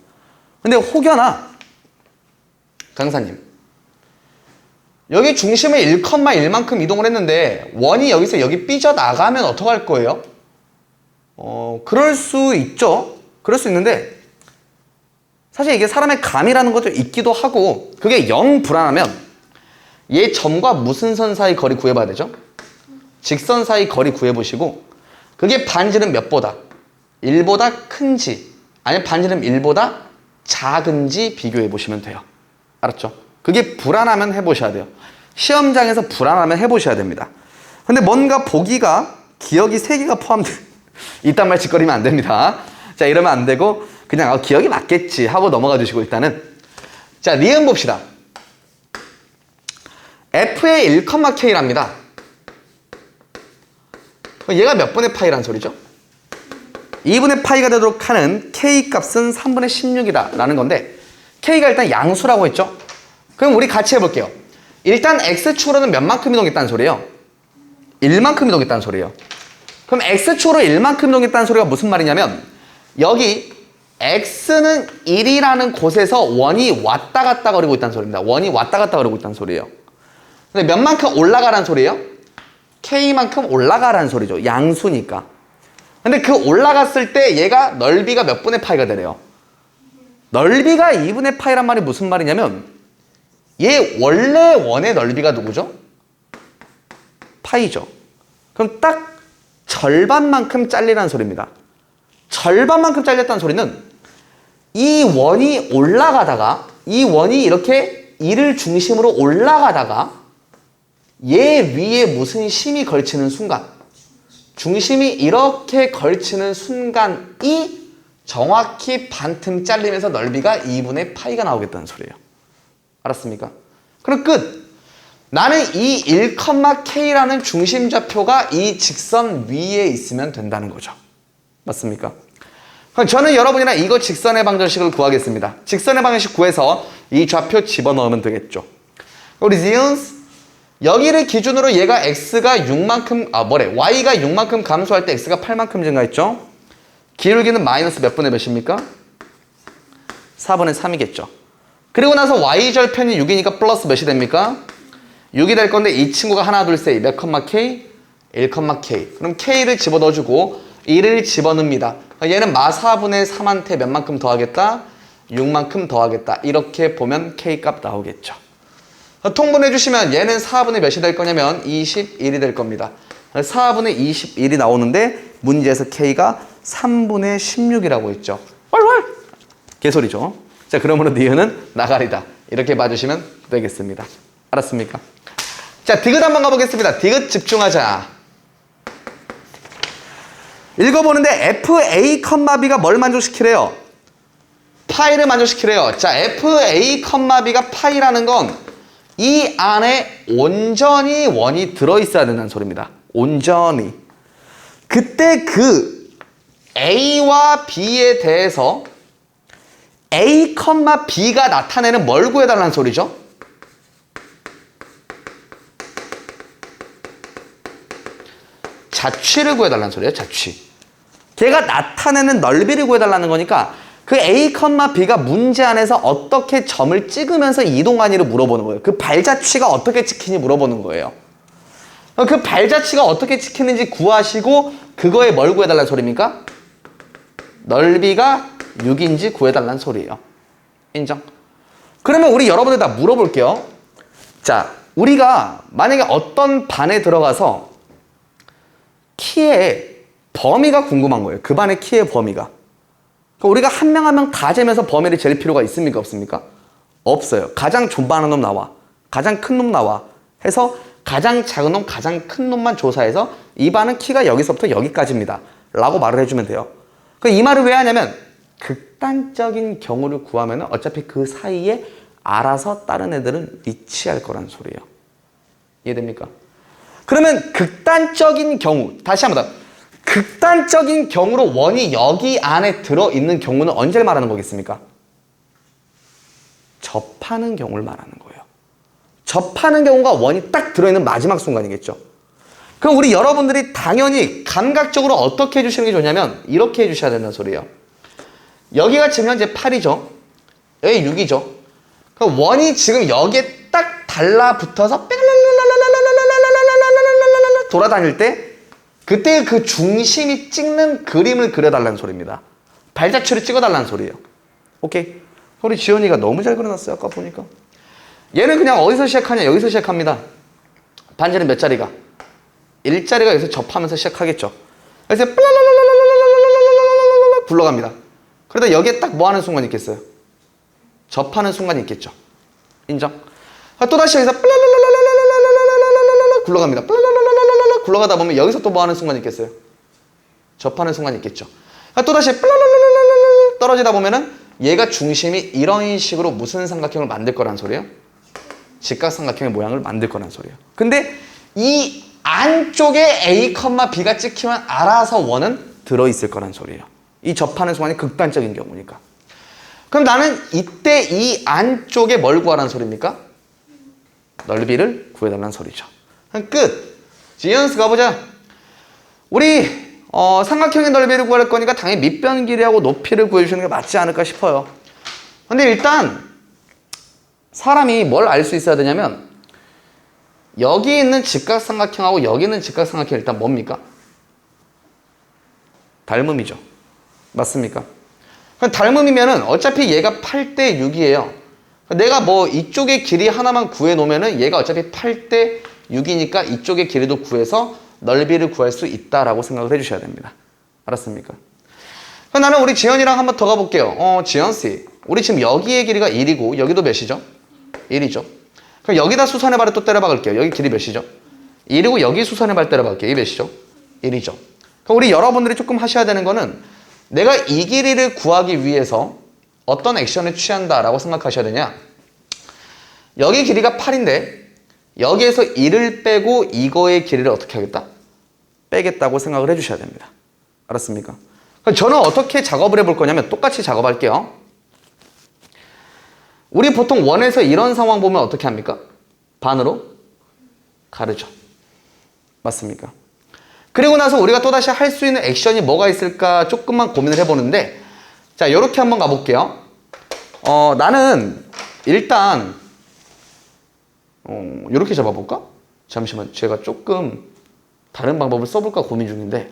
근데 혹여나 강사님 여기 중심을 1,1만큼 이동을 했는데 원이 여기서 여기 삐져나가면 어떡할 거예요? 그럴 수 있죠. 그럴 수 있는데 사실 이게 사람의 감이라는 것도 있기도 하고 그게 영 불안하면 얘 점과 무슨 선 사이 거리 구해봐야 되죠? 직선 사이 거리 구해보시고 그게 반지름 몇보다 1보다 큰지 아니면 반지름 1보다 작은지 비교해보시면 돼요. 알았죠? 그게 불안하면 해보셔야 돼요. 시험장에서 불안하면 해보셔야 됩니다. 근데 뭔가 보기가 기억이 3개가 포함된 이딴 말 짓거리면 안 됩니다. 자, 이러면 안 되고 그냥 기억이 맞겠지 하고 넘어가 주시고 일단은 자, 니은 봅시다. F의 1,K랍니다. 얘가 몇 분의 파이란 소리죠? 2분의 파이가 되도록 하는 K 값은 3분의 16이다 라는 건데 K가 일단 양수라고 했죠? 그럼 우리 같이 해볼게요. 일단 X축으로는 몇 만큼 이동했다는 소리예요? 1만큼 이동했다는 소리예요. 그럼 X축으로 1만큼 이동했다는 소리가 무슨 말이냐면 여기 X는 1이라는 곳에서 원이 왔다 갔다 거리고 있다는 소리입니다. 원이 왔다 갔다 거리고 있다는 소리예요. 근데 몇 만큼 올라가라는 소리예요? K만큼 올라가라는 소리죠. 양수니까. 근데 그 올라갔을 때 얘가 넓이가 몇 분의 파이가 되래요? 넓이가 2분의 파이란 말이 무슨 말이냐면 얘 원래 원의 넓이가 누구죠? 파이죠. 그럼 딱 절반만큼 잘리라는 소리입니다. 절반만큼 잘렸다는 소리는 이 원이 올라가다가 이 원이 이렇게 1을 중심으로 올라가다가 얘 위에 무슨 심이 걸치는 순간 중심이 이렇게 걸치는 순간이 정확히 반틈 잘리면서 넓이가 2분의 파이가 나오겠다는 소리예요. 알았습니까? 그럼 끝! 나는 이 1,K라는 중심 좌표가 이 직선 위에 있으면 된다는 거죠. 맞습니까? 그럼 저는 여러분이랑 이거 직선의 방정식을 구하겠습니다. 직선의 방정식 구해서 이 좌표 집어넣으면 되겠죠. 우리 지은스 여기를 기준으로 얘가 x가 6만큼 y가 6만큼 감소할 때 x가 8만큼 증가했죠. 기울기는 마이너스 몇 분의 몇입니까? 4분의 3이겠죠. 그리고 나서 y절편이 6이니까 플러스 몇이 됩니까? 6이 될 건데 이 친구가 하나 둘 셋 몇 컴마 k? 1컴마 k. 그럼 k를 집어넣어주고 1을 집어넣습니다. 얘는 마 4분의 3한테 몇 만큼 더하겠다? 6만큼 더하겠다. 이렇게 보면 K값 나오겠죠. 통분해 주시면 얘는 4분의 몇이 될 거냐면 21이 될 겁니다. 4분의 21이 나오는데 문제에서 K가 3분의 16이라고 했죠. 왈왈! 개소리죠. 자, 그러므로 니은은 나가리다. 이렇게 봐주시면 되겠습니다. 알았습니까? 자, 디귿 한번 가보겠습니다. 디귿 집중하자. 읽어보는데 FA, B가 뭘 만족시키래요? 파이를 만족시키래요. 자, FA, B가 파이라는 건 이 안에 온전히 원이 들어있어야 된다는 소리입니다. 온전히. 그때 그 A와 B에 대해서 A, B가 나타내는 뭘 구해달라는 소리죠? 자취를 구해달라는 소리예요. 자취. 걔가 나타내는 넓이를 구해달라는 거니까 그 A, B가 문제 안에서 어떻게 점을 찍으면서 이동하니를 물어보는 거예요. 그 발자취가 어떻게 찍히니 물어보는 거예요. 그 발자취가 어떻게 찍히는지 구하시고 그거에 뭘 구해달라는 소리입니까? 넓이가 6인지 구해달라는 소리예요. 인정? 그러면 우리 여러분들 다 물어볼게요. 자, 우리가 만약에 어떤 반에 들어가서 키의 범위가 궁금한 거예요. 그 반의 키의 범위가. 우리가 한 명 한 명 다 재면서 범위를 잴 필요가 있습니까? 없습니까? 없어요. 가장 존반한 놈 나와. 가장 큰 놈 나와. 해서 가장 작은 놈, 가장 큰 놈만 조사해서 이 반은 키가 여기서부터 여기까지입니다. 라고 말을 해주면 돼요. 이 말을 왜 하냐면 극단적인 경우를 구하면 어차피 그 사이에 알아서 다른 애들은 위치할 거란 소리예요. 이해됩니까? 그러면 극단적인 경우, 다시 한번 더. 극단적인 경우로 원이 여기 안에 들어있는 경우는 언제를 말하는 거겠습니까? 접하는 경우를 말하는 거예요. 접하는 경우가 원이 딱 들어있는 마지막 순간이겠죠. 그럼 우리 여러분들이 당연히 감각적으로 어떻게 해주시는 게 좋냐면 이렇게 해주셔야 된다는 소리예요. 여기가 지금 현재 8이죠. 여기 6이죠. 그럼 원이 지금 여기에 딱 달라붙어서 돌아다닐 때 그때 그 중심이 찍는 그림을 그려달라는 소리입니다. 발자취를 찍어달라는 소리예요. 오케이? 우리 지연이가 너무 잘 그려놨어요. 아까 보니까. 얘는 그냥 어디서 시작하냐? 여기서 시작합니다. 반지는 몇 자리가? 1자리가 여기서 접하면서 시작하겠죠. 그래서 굴러갑니다. 그러다 여기에 딱 뭐 하는 순간이 있겠어요? 접하는 순간이 있겠죠. 인정? 또다시 여기서 굴러갑니다. 굴러가다 보면 여기서 또 뭐 하는 순간이 있겠어요? 접하는 순간이 있겠죠. 또다시 떨어지다 보면은 얘가 중심이 이런 식으로 무슨 삼각형을 만들 거란 소리예요? 직각삼각형의 모양을 만들 거란 소리예요. 근데 이 안쪽에 A, B가 찍히면 알아서 원은 들어있을 거란 소리예요. 이 접하는 순간이 극단적인 경우니까. 그럼 나는 이때 이 안쪽에 뭘 구하라는 소리입니까? 넓이를 구해달라는 소리죠. 끝! 지연스 가보자. 우리 삼각형의 넓이를 구할 거니까 당연히 밑변 길이하고 높이를 구해주시는 게 맞지 않을까 싶어요. 근데 일단 사람이 뭘 알 수 있어야 되냐면 여기 있는 직각삼각형하고 여기 있는 직각삼각형이 일단 뭡니까? 닮음이죠. 맞습니까? 닮음이면은 어차피 얘가 8대 6이에요. 내가 뭐 이쪽의 길이 하나만 구해놓으면은 얘가 어차피 8대 6이니까 이쪽의 길이도 구해서 넓이를 구할 수 있다라고 생각을 해주셔야 됩니다. 알았습니까? 나는 우리 지연이랑 한번 더 가볼게요. 지연씨. 우리 지금 여기의 길이가 1이고 여기도 몇이죠? 1이죠. 그럼 여기다 수선의 발을 또 때려 박을게요. 여기 길이 몇이죠? 1이고 여기 수선의 발 때려 박을게요. 이게 몇이죠? 1이죠. 그럼 우리 여러분들이 조금 하셔야 되는 거는 내가 이 길이를 구하기 위해서 어떤 액션을 취한다라고 생각하셔야 되냐? 여기 길이가 8인데 여기에서 1을 빼고 이거의 길이를 어떻게 하겠다? 빼겠다고 생각을 해주셔야 됩니다. 알았습니까? 그럼 저는 어떻게 작업을 해볼 거냐면 똑같이 작업할게요. 우리 보통 원에서 이런 상황 보면 어떻게 합니까? 반으로 가르죠. 맞습니까? 그리고 나서 우리가 또다시 할 수 있는 액션이 뭐가 있을까 조금만 고민을 해보는데 자, 이렇게 한번 가볼게요. 나는 일단 이렇게 잡아볼까? 잠시만, 제가 조금 다른 방법을 써볼까 고민 중인데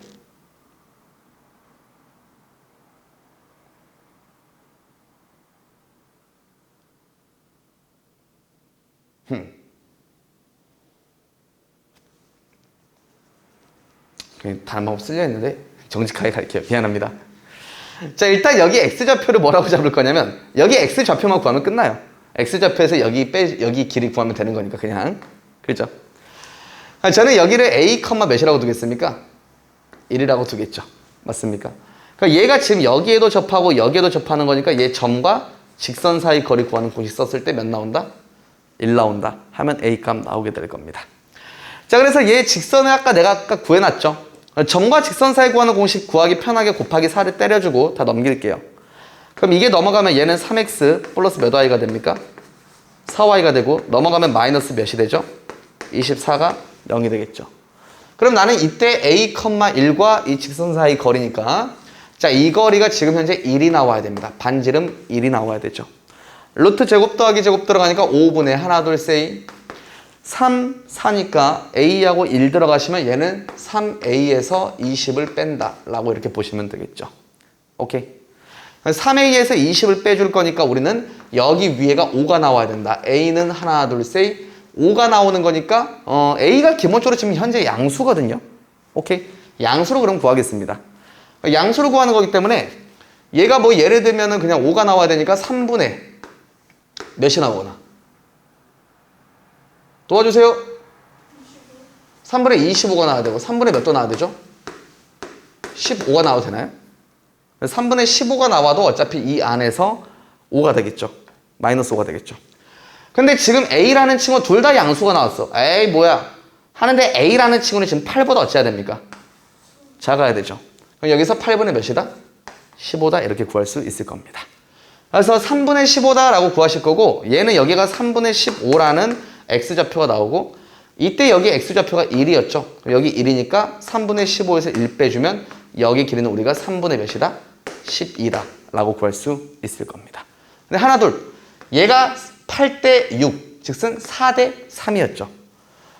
다른 방법 쓰려 했는데 정직하게 갈게요. 미안합니다. 자, 일단 여기 x좌표를 뭐라고 잡을 거냐면 여기 x좌표만 구하면 끝나요. x좌표에서 여기 길이 구하면 되는 거니까 그냥. 그죠? 저는 여기를 a, 몇이라고 두겠습니까? 1이라고 두겠죠. 맞습니까? 그러니까 얘가 지금 여기에도 접하고 여기에도 접하는 거니까 얘 점과 직선 사이 거리 구하는 공식 썼을 때 몇 나온다? 1 나온다 하면 a 값 나오게 될 겁니다. 자, 그래서 얘 직선을 내가 아까 구해놨죠. 점과 직선 사이 구하는 공식 구하기 편하게 곱하기 4를 때려주고 다 넘길게요. 그럼 이게 넘어가면 얘는 3x 플러스 몇 y가 됩니까? 4y가 되고 넘어가면 마이너스 몇이 되죠? 24가 0이 되겠죠. 그럼 나는 이때 a, 1과 이 직선 사이 거리니까 자, 이 거리가 지금 현재 1이 나와야 됩니다. 반지름 1이 나와야 되죠. 루트 제곱 더하기 제곱 들어가니까 5분의 하나, 둘, 셋, 3, 4니까 a하고 1 들어가시면 얘는 3a에서 20을 뺀다 라고 이렇게 보시면 되겠죠. 오케이. 3a에서 20을 빼줄 거니까 우리는 여기 위에가 5가 나와야 된다. a는 하나, 둘, 셋, 5가 나오는 거니까 a가 기본적으로 지금 현재 양수거든요. 오케이. 양수로 그럼 구하겠습니다. 양수로 구하는 거기 때문에 얘가 뭐 예를 들면은 그냥 5가 나와야 되니까 3분의 몇이 나오나? 도와주세요. 3분의 25가 나와야 되고 3분의 몇 도 나와야 되죠? 15가 나와도 되나요? 3분의 15가 나와도 어차피 이 안에서 5가 되겠죠. 마이너스 5가 되겠죠. 근데 지금 A라는 친구 둘 다 양수가 나왔어. 에이 뭐야 하는데 A라는 친구는 지금 8보다 어찌해야 됩니까? 작아야 되죠. 그럼 여기서 8분의 몇이다? 15다 이렇게 구할 수 있을 겁니다. 그래서 3분의 15다 라고 구하실 거고 얘는 여기가 3분의 15라는 x좌표가 나오고 이때 여기 x좌표가 1이었죠. 여기 1이니까 3분의 15에서 1 빼주면 여기 길이는 우리가 3분의 몇이다? 12다 라고 구할 수 있을 겁니다. 근데 하나 둘 얘가 8대 6 즉슨 4대 3이었죠.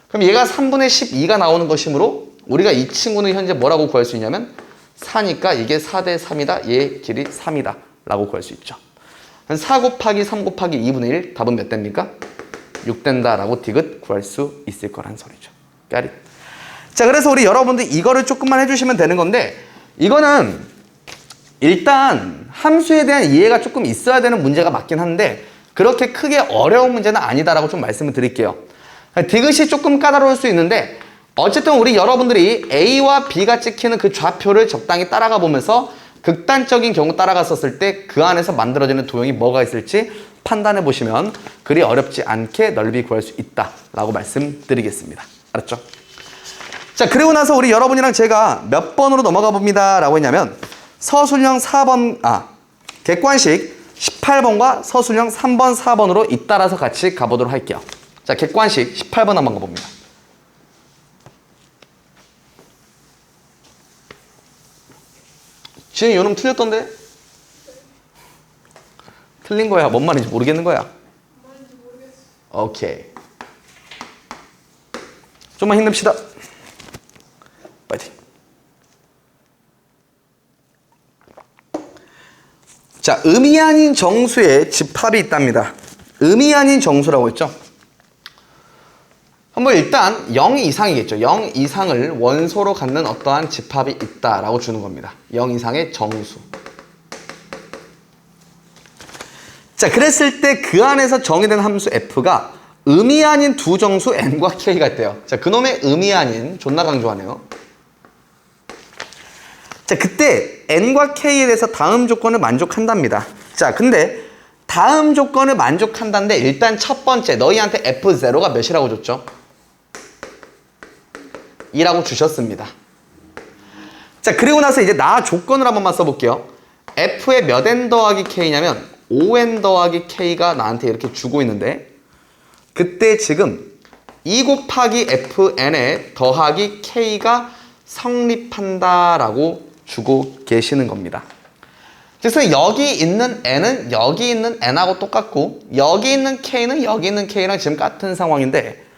그럼 얘가 3분의 12가 나오는 것이므로 우리가 이 친구는 현재 뭐라고 구할 수 있냐면 4니까 이게 4대 3이다. 얘 길이 3이다 라고 구할 수 있죠. 4 곱하기 3 곱하기 2분의 1 답은 몇 됩니까? 6 된다라고 디귿 구할 수 있을 거란 소리죠. 까리. 자, 그래서 우리 여러분들 이거를 조금만 해주시면 되는 건데 이거는 일단 함수에 대한 이해가 조금 있어야 되는 문제가 맞긴 한데 그렇게 크게 어려운 문제는 아니다라고 좀 말씀을 드릴게요. 디귿이 조금 까다로울 수 있는데 어쨌든 우리 여러분들이 A와 B가 찍히는 그 좌표를 적당히 따라가 보면서 극단적인 경우 따라갔었을 때 그 안에서 만들어지는 도형이 뭐가 있을지 판단해 보시면 그리 어렵지 않게 넓이 구할 수 있다라고 말씀드리겠습니다. 알았죠? 자, 그리고 나서 우리 여러분이랑 제가 몇 번으로 넘어가 봅니다 라고 했냐면 서술형 4번, 객관식 18번과 서술형 3번, 4번으로 잇따라서 같이 가보도록 할게요. 자, 객관식 18번 한번 가봅니다. 지금 요놈 틀렸던데? 틀린 거야? 뭔 말인지 모르겠는 거야? 오케이. 좀만 힘냅시다. 파이팅. 자, 음이 아닌 정수에 집합이 있답니다. 음이 아닌 정수라고 했죠? 한번 일단 0 이상이겠죠. 0 이상을 원소로 갖는 어떠한 집합이 있다라고 주는 겁니다. 0 이상의 정수. 자, 그랬을 때 그 안에서 정의된 함수 f가 음이 아닌 두 정수 n과 k가 있대요. 자, 그놈의 음이 아닌 존나 강조하네요. 자, 그때 n과 k에 대해서 다음 조건을 만족한답니다. 자, 근데 다음 조건을 만족한다는데 일단 첫 번째 너희한테 f0가 몇이라고 줬죠? 2라고 주셨습니다. 자, 그리고 나서 이제 나 조건을 한 번만 써볼게요. f의 몇 n 더하기 k냐면 5n 더하기 k가 나한테 이렇게 주고 있는데 그때 지금 2 곱하기 fn에 더하기 k가 성립한다라고 주고 계시는 겁니다. 그래서 여기 있는 n은 여기 있는 n하고 똑같고 여기 있는 k는 여기 있는 k랑 지금 같은 상황인데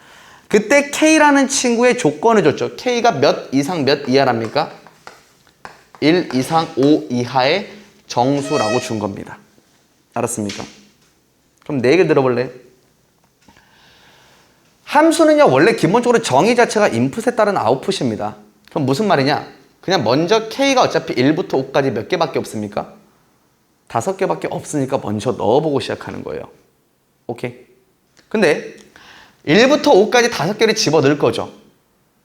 그때 k라는 친구의 조건을 줬죠. k가 몇 이상 몇 이하랍니까? 1 이상 5 이하의 정수라고 준 겁니다. 알았습니까? 그럼 내 얘기 들어볼래? 함수는요 원래 기본적으로 정의 자체가 인풋에 따른 아웃풋입니다. 그럼 무슨 말이냐? 그냥 먼저 K가 어차피 1부터 5까지 몇 개밖에 없습니까? 5개밖에 없으니까 먼저 넣어보고 시작하는 거예요. 오케이? 근데 1부터 5까지 5개를 집어넣을 거죠.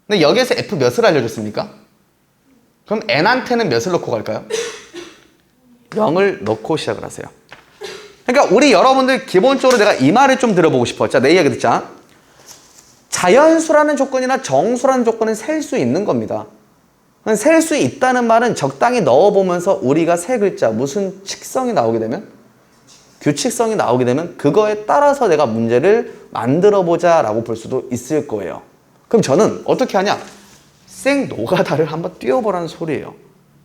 근데 여기에서 F 몇을 알려줬습니까? 그럼 N한테는 몇을 넣고 갈까요? 0을 넣고 시작을 하세요. 그러니까 우리 여러분들 기본적으로 내가 이 말을 좀 들어보고 싶어. 자, 내 이야기 듣자. 자연수라는 조건이나 정수라는 조건은 셀 수 있는 겁니다. 셀 수 있다는 말은 적당히 넣어보면서 우리가 세 글자 무슨 칙성이 나오게 되면 규칙성이 나오게 되면 그거에 따라서 내가 문제를 만들어보자 라고 볼 수도 있을 거예요. 그럼 저는 어떻게 하냐? 생 노가다를 한번 띄워보라는 소리예요.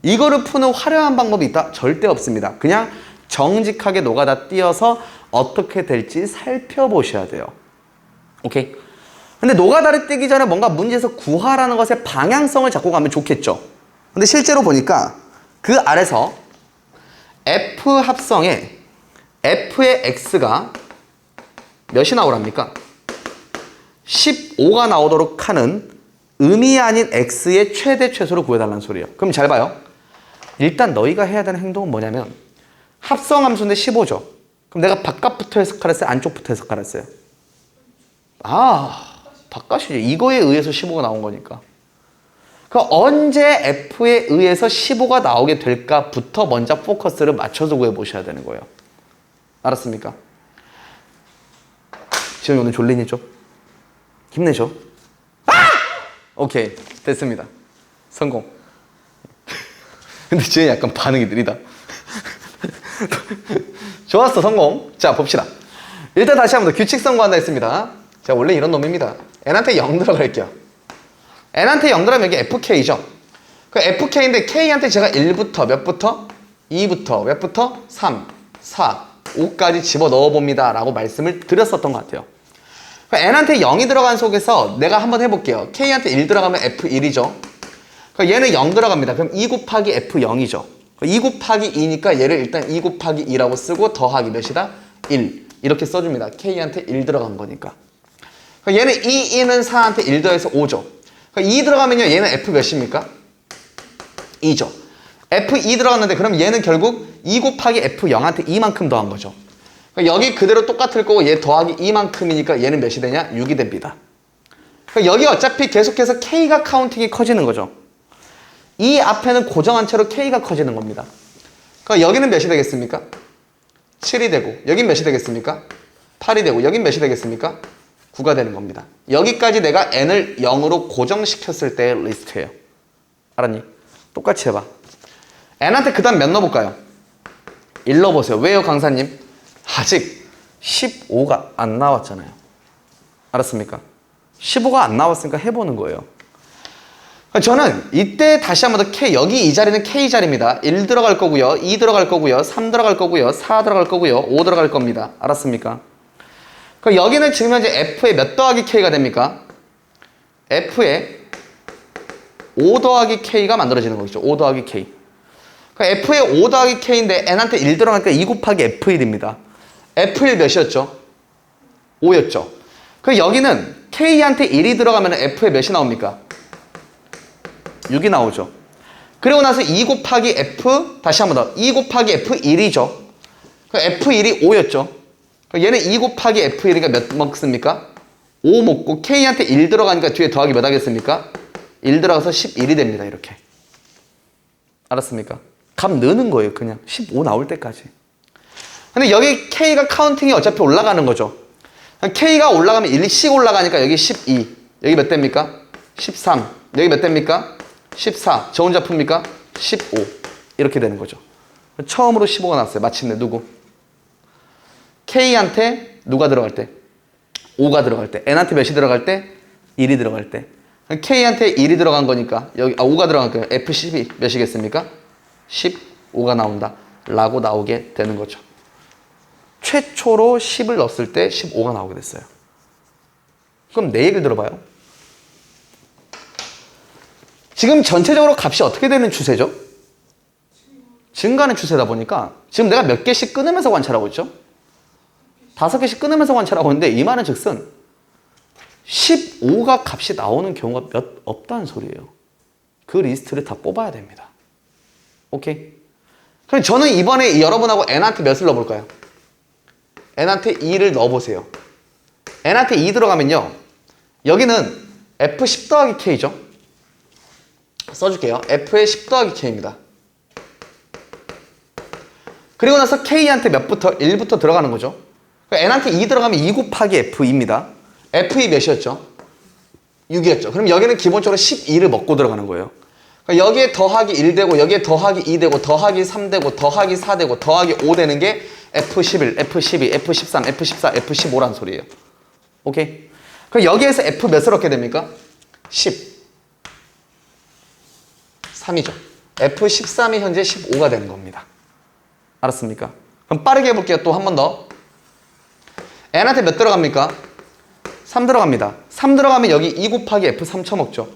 이거를 푸는 화려한 방법이 있다? 절대 없습니다. 그냥 정직하게 노가다 띄어서 어떻게 될지 살펴보셔야 돼요. 오케이? 근데 노가다를 띄기 전에 뭔가 문제에서 구하라는 것의 방향성을 잡고 가면 좋겠죠. 근데 실제로 보니까 그 아래서 F 합성에 F의 X가 몇이 나오랍니까? 15가 나오도록 하는 음이 아닌 X의 최대 최소를 구해달라는 소리예요. 그럼 잘 봐요. 일단 너희가 해야 되는 행동은 뭐냐면 합성함수인데 15죠. 그럼 내가 바깥부터 해석하랬어요? 안쪽부터 해석하랬어요? 바깥이죠. 이거에 의해서 15가 나온 거니까. 그럼 언제 F에 의해서 15가 나오게 될까부터 먼저 포커스를 맞춰서 구해보셔야 되는 거예요. 알았습니까? 지금 오늘 졸리니죠? 힘내죠? 오케이, 됐습니다. 성공. 근데 지금 약간 반응이 느리다. 좋았어, 성공. 자, 봅시다. 일단 다시 한번 더 규칙성 구한다 했습니다. 자, 원래 이런 놈입니다. N한테 0 들어갈게요. N한테 0 들어가면 이게 FK죠. 그 FK인데 K한테 제가 1부터 몇부터? 2부터 몇부터? 3, 4, 5까지 집어넣어 봅니다 라고 말씀을 드렸었던 것 같아요. N한테 0이 들어간 속에서 내가 한번 해볼게요. K한테 1 들어가면 F1이죠. 얘는 0 들어갑니다. 그럼 2 곱하기 F0이죠. 2 곱하기 2니까 얘를 일단 2 곱하기 2라고 쓰고 더하기 몇이다? 1. 이렇게 써줍니다. K한테 1 들어간 거니까. 얘는 2는 4한테 1 더해서 5죠. 2 들어가면요. 얘는 F 몇입니까? 2죠. F2 들어갔는데 그럼 얘는 결국 2 곱하기 F0한테 2만큼 더한 거죠. 여기 그대로 똑같을 거고 얘 더하기 2만큼이니까 얘는 몇이 되냐? 6이 됩니다. 여기 어차피 계속해서 K가 카운팅이 커지는 거죠. 이 앞에는 고정한 채로 K가 커지는 겁니다. 여기는 몇이 되겠습니까? 7이 되고 여긴 몇이 되겠습니까? 8이 되고 여긴 몇이 되겠습니까? 9가 되는 겁니다. 여기까지 내가 N을 0으로 고정시켰을 때의 리스트예요. 알았니? 똑같이 해봐. N한테 그 다음 몇 넣어볼까요? 1 넣어보세요. 왜요, 강사님? 아직 15가 안 나왔잖아요. 알았습니까? 15가 안 나왔으니까 해보는 거예요. 저는 이때 다시 한 번 더 K, 여기 이 자리는 K 자리입니다. 1 들어갈 거고요, 2 들어갈 거고요, 3 들어갈 거고요, 4 들어갈 거고요, 5 들어갈 겁니다. 알았습니까? 그럼 여기는 지금 현재 F에 몇 더하기 K가 됩니까? F에 5 더하기 K가 만들어지는 거죠. 5 더하기 K. 그러니까 F에 5 더하기 K인데 N한테 1 들어가니까 2 곱하기 F1입니다. F1 몇이었죠? 5였죠. 그럼 여기는 K한테 1이 들어가면 F에 몇이 나옵니까? 6이 나오죠. 그리고 나서 2 곱하기 F, 다시 한 번 더. 2 곱하기 F1이죠. F1이 5였죠. 얘는 2 곱하기 F1이니까 몇 먹습니까? 5 먹고 K한테 1 들어가니까 뒤에 더하기 몇 하겠습니까? 1 들어가서 11이 됩니다. 이렇게. 알았습니까? 값 넣는 거예요. 그냥 15 나올 때까지. 근데 여기 K가 카운팅이 어차피 올라가는 거죠. K가 올라가면 1씩 올라가니까 여기 12. 여기 몇 대입니까? 13. 여기 몇 대입니까? 14. 저 혼자 풉니까? 15. 이렇게 되는 거죠. 처음으로 15가 나왔어요. 마침내 누구? K한테 누가 들어갈 때? 5가 들어갈 때. N한테 몇이 들어갈 때? 1이 들어갈 때. K한테 1이 들어간 거니까 여기 5가 들어간 거예요. F12 몇이겠습니까? 15가 나온다. 라고 나오게 되는 거죠. 최초로 10을 넣었을 때 15가 나오게 됐어요. 그럼 내 얘기를 들어봐요. 지금 전체적으로 값이 어떻게 되는 추세죠? 증가하는 추세다 보니까 지금 내가 몇 개씩 끊으면서 관찰하고 있죠? 5개씩 끊으면서 관찰하고 있는데 이 말은 즉슨 15가 값이 나오는 경우가 몇 없다는 소리예요. 그 리스트를 다 뽑아야 됩니다. 오케이? 그럼 저는 이번에 여러분하고 n한테 몇을 넣어볼까요? n한테 2를 넣어보세요. n한테 2 들어가면요. 여기는 f10 더하기 k죠. 써줄게요. f의 10 더하기 k입니다. 그리고 나서 k한테 몇부터? 1부터 들어가는 거죠. n한테 2 들어가면 2 곱하기 f2입니다. f2 몇이었죠? 6이었죠. 그럼 여기는 기본적으로 12를 먹고 들어가는 거예요. 그러니까 여기에 더하기 1 되고 여기에 더하기 2 되고 더하기 3 되고 더하기 4 되고 더하기 5 되는 게 F11, F12, F13, F14, F15라는 소리예요. 오케이? 그럼 여기에서 F 몇을 얻게 됩니까? 10. 3이죠. F13이 현재 15가 되는 겁니다. 알았습니까? 그럼 빠르게 해볼게요. 또 한 번 더. n한테 몇 들어갑니까? 3 들어갑니다. 3 들어가면 여기 2 곱하기 F3 쳐먹죠.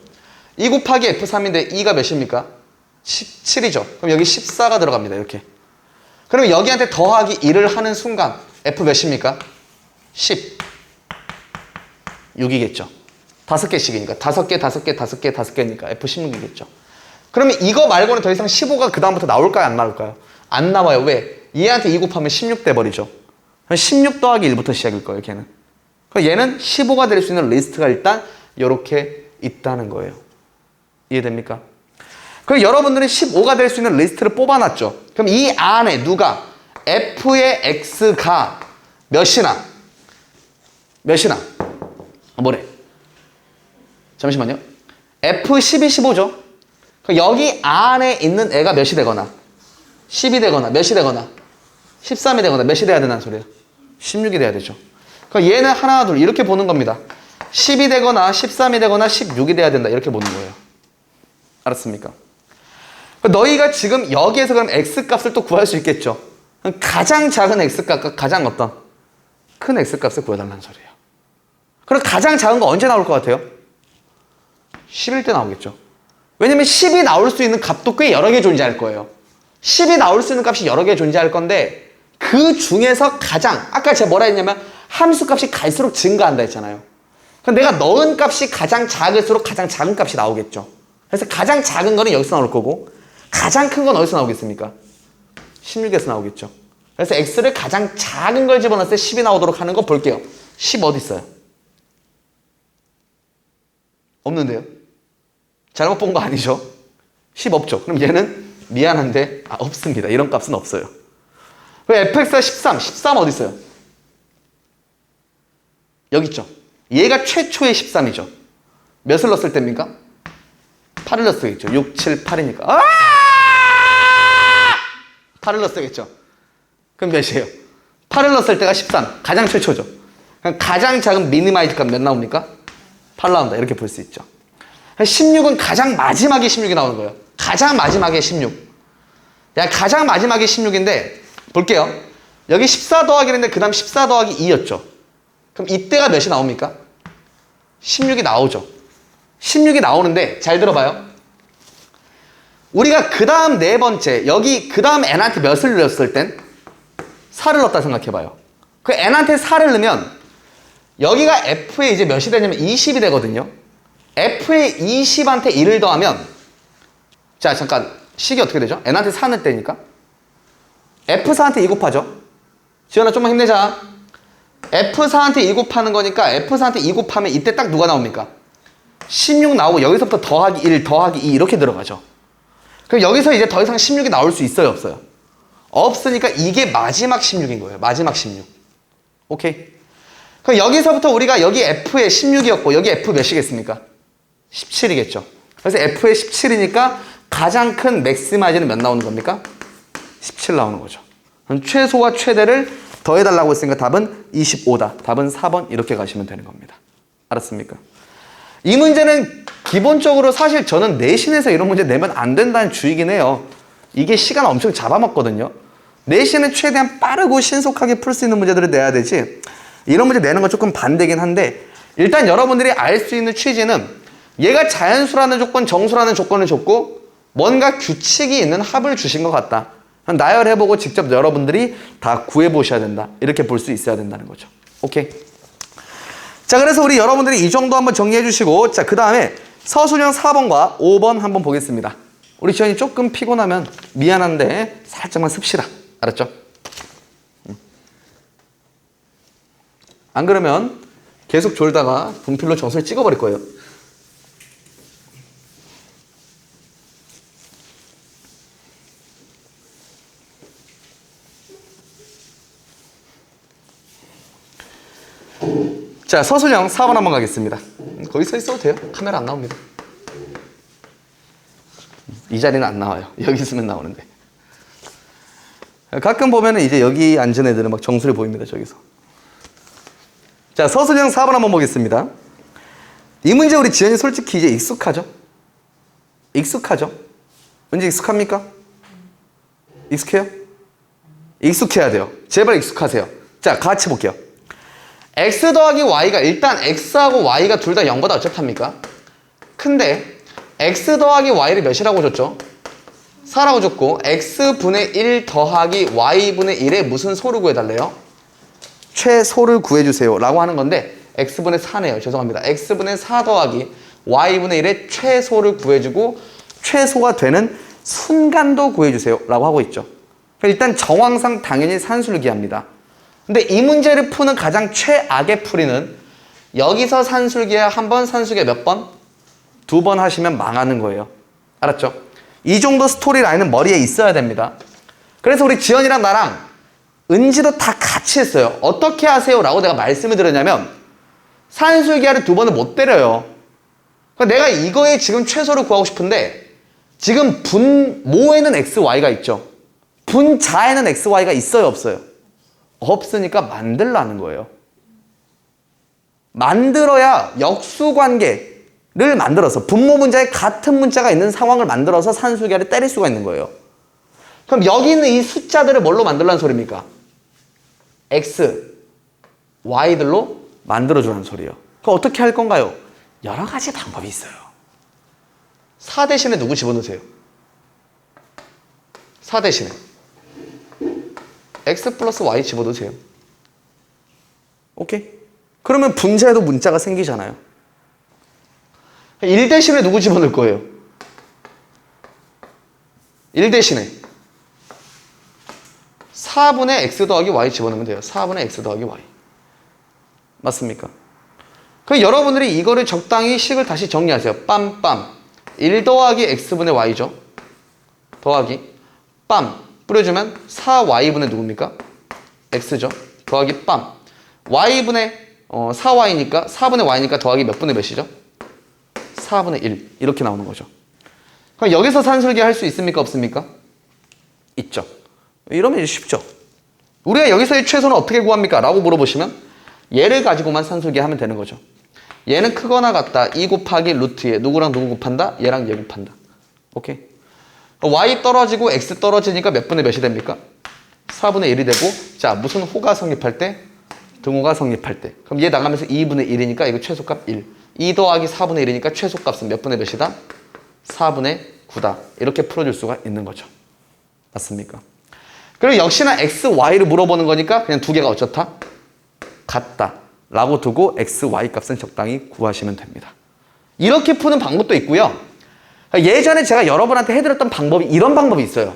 2 곱하기 F3인데 2가 몇입니까? 17이죠. 그럼 여기 14가 들어갑니다. 이렇게. 그러면 여기한테 더하기 1을 하는 순간 F 몇입니까? 10. 6이겠죠. 5개씩이니까. 5개, 5개, 5개, 5개니까 F16이겠죠. 그러면 이거 말고는 더 이상 15가 그 다음부터 나올까요? 안 나올까요? 안 나와요. 왜? 얘한테 2 곱하면 16 돼버리죠. 그럼 16 더하기 1부터 시작일 거예요. 걔는. 그럼 얘는 15가 될 수 있는 리스트가 일단 이렇게 있다는 거예요. 이해됩니까? 그럼 여러분들은 15가 될 수 있는 리스트를 뽑아놨죠. 그럼 이 안에 누가 F의 X가 몇이나 뭐래? 잠시만요. F12, 15죠. 그럼 여기 안에 있는 애가 몇이 되거나 10이 되거나 몇이 되거나 13이 되거나 몇이 돼야 된다는 소리예요. 16이 돼야 되죠. 그럼 얘는 하나 둘 이렇게 보는 겁니다. 10이 되거나 13이 되거나 16이 돼야 된다 이렇게 보는 거예요. 알았습니까? 너희가 지금 여기에서 그럼 X값을 또 구할 수 있겠죠. 가장 작은 X값과 가장 어떤 큰 X값을 구해달라는 소리예요. 그럼 가장 작은 거 언제 나올 것 같아요? 10일 때 나오겠죠. 왜냐면 10이 나올 수 있는 값도 꽤 여러 개 존재할 거예요. 10이 나올 수 있는 값이 여러 개 존재할 건데 그 중에서 가장 아까 제가 뭐라 했냐면 함수값이 갈수록 증가한다 했잖아요. 그럼 내가 넣은 값이 가장 작을수록 가장 작은 값이 나오겠죠. 그래서 가장 작은 거는 여기서 나올 거고 가장 큰 건 어디서 나오겠습니까? 16에서 나오겠죠. 그래서 X를 가장 작은 걸 집어넣을 때 10이 나오도록 하는 거 볼게요. 10 어디 있어요? 없는데요? 잘못 본 거 아니죠? 10 없죠. 그럼 얘는 미안한데 없습니다. 이런 값은 없어요. 그럼 fx가 13 어디 있어요? 여기 있죠. 얘가 최초의 13이죠. 몇을 넣었을 때입니까? 8을 넣었겠죠. 6, 7, 8이니까. 8을 넣었겠죠. 그럼 몇이에요? 8을 넣었을 때가 13. 가장 최초죠. 그럼 가장 작은 미니마이즈 값 몇 나옵니까? 8 나온다. 이렇게 볼 수 있죠. 16은 가장 마지막에 16이 나오는 거예요. 가장 마지막에 16. 야, 가장 마지막에 16인데 볼게요. 여기 14 더하기 1인데 그 다음 14 더하기 2였죠. 그럼 이때가 몇이 나옵니까? 16이 나오죠. 16이 나오는데 잘 들어봐요. 우리가 그 다음 네 번째 여기 그 다음 n한테 몇을 넣었을 땐 4를 넣었다 생각해봐요. 그 n한테 4를 넣으면 여기가 f에 이제 몇이 되냐면 20이 되거든요. f에 20한테 1을 더하면 자 잠깐 식이 어떻게 되죠? n한테 4 넣을 때니까 f4한테 2 곱하죠. 지현아 좀만 힘내자. f4한테 2 곱하는 거니까 f4한테 2 곱하면 이때 딱 누가 나옵니까? 16 나오고 여기서부터 더하기 1 더하기 2 이렇게 들어가죠. 그럼 여기서 이제 더 이상 16이 나올 수 있어요 없어요? 없으니까 이게 마지막 16인 거예요. 마지막 16. 오케이? 그럼 여기서부터 우리가 여기 f에 16이었고 여기 f 몇이겠습니까? 17이겠죠. 그래서 f에 17이니까 가장 큰 맥시마이즈는 몇 나오는 겁니까? 17 나오는 거죠. 그럼 최소와 최대를 더해달라고 했으니까 답은 25다. 답은 4번 이렇게 가시면 되는 겁니다. 알았습니까? 이 문제는 기본적으로 사실 저는 내신에서 이런 문제 내면 안 된다는 주의긴 해요. 이게 시간 엄청 잡아먹거든요. 내신은 최대한 빠르고 신속하게 풀 수 있는 문제들을 내야 되지 이런 문제 내는 건 조금 반대긴 한데 일단 여러분들이 알 수 있는 취지는 얘가 자연수라는 조건, 정수라는 조건을 줬고 뭔가 규칙이 있는 합을 주신 것 같다. 나열해보고 직접 여러분들이 다 구해보셔야 된다. 이렇게 볼 수 있어야 된다는 거죠. 오케이? 자, 그래서 우리 여러분들이 이 정도 한번 정리해 주시고, 자, 그 다음에 서술형 4번과 5번 한번 보겠습니다. 우리 지연이 조금 피곤하면 미안한데 살짝만 씁시다. 알았죠? 안 그러면 계속 졸다가 분필로 정수를 찍어버릴 거예요. 자, 서술형 4번 한번 가겠습니다. 거기 서 있어도 돼요. 카메라 안 나옵니다. 이 자리는 안 나와요. 여기 있으면 나오는데. 가끔 보면은 이제 여기 앉은 애들은 막 정수리 보입니다. 저기서. 자, 서술형 4번 한번 보겠습니다. 이 문제 우리 지연이 솔직히 이제 익숙하죠? 익숙하죠? 문제 익숙합니까? 익숙해요? 익숙해야 돼요. 제발 익숙하세요. 자, 같이 볼게요. x 더하기 y가 일단 x하고 y가 둘 다 0보다 어쨌답니까? 근데 x 더하기 y를 몇이라고 줬죠? 4라고 줬고 x분의 1 더하기 y분의 1의 무슨 소를 구해달래요? 최소를 구해주세요 라고 하는 건데 x분의 4네요. 죄송합니다. x분의 4 더하기 y분의 1의 최소를 구해주고 최소가 되는 순간도 구해주세요 라고 하고 있죠. 일단 정황상 당연히 산수를 기합니다. 근데 이 문제를 푸는 가장 최악의 풀이는 여기서 산술기에 한 번, 산술기에 몇 번? 2번 하시면 망하는 거예요. 알았죠? 이 정도 스토리 라인은 머리에 있어야 됩니다. 그래서 우리 지연이랑 나랑 은지도 다 같이 했어요. 어떻게 하세요? 라고 내가 말씀을 드렸냐면 산술기하를 2번을 못 때려요. 그러니까 내가 이거에 지금 최소를 구하고 싶은데 지금 분모에는 xy가 있죠. 분자에는 xy가 있어요? 없어요? 없으니까 만들라는 거예요. 만들어야 역수관계를 만들어서 분모 문자에 같은 문자가 있는 상황을 만들어서 산술기하를 때릴 수가 있는 거예요. 그럼 여기 있는 이 숫자들을 뭘로 만들라는 소리입니까? x, y들로 만들어주라는 소리예요. 그럼 어떻게 할 건가요? 여러 가지 방법이 있어요. 4 대신에 누구 집어넣으세요? 4 대신에 x 플러스 y 집어넣으세요. 오케이? 그러면 분자에도 문자가 생기잖아요. 1 대신에 누구 집어넣을 거예요? 1 대신에 4분의 x 더하기 y 집어넣으면 돼요. 4분의 x 더하기 y. 맞습니까? 그럼 여러분들이 이거를 적당히 식을 다시 정리하세요. 빰빰 1 더하기 x분의 y죠. 더하기 빰 뿌려주면 4y분의 누굽니까? x죠. 더하기 빰 y분의 4y니까 4분의 y니까 더하기 몇 분의 몇이죠? 4분의 1 이렇게 나오는 거죠. 그럼 여기서 산술기 할 수 있습니까? 없습니까? 있죠. 이러면 이제 쉽죠. 우리가 여기서의 최소는 어떻게 구합니까? 라고 물어보시면 얘를 가지고만 산술기 하면 되는 거죠. 얘는 크거나 같다. 2 곱하기 루트에 누구랑 누구 곱한다? 얘랑 얘 곱한다. 오케이? y 떨어지고 x 떨어지니까 몇 분의 몇이 됩니까? 4분의 1이 되고 자 무슨 호가 성립할 때? 등호가 성립할 때. 그럼 얘 나가면서 2분의 1이니까 이거 최소값 1. 2 더하기 4분의 1이니까 최소값은 몇 분의 몇이다? 4분의 9다. 이렇게 풀어줄 수가 있는 거죠. 맞습니까? 그리고 역시나 x, y를 물어보는 거니까 그냥 두 개가 어쩌다? 같다. 라고 두고 x, y 값은 적당히 구하시면 됩니다. 이렇게 푸는 방법도 있고요. 예전에 제가 여러분한테 해드렸던 방법이 이런 방법이 있어요.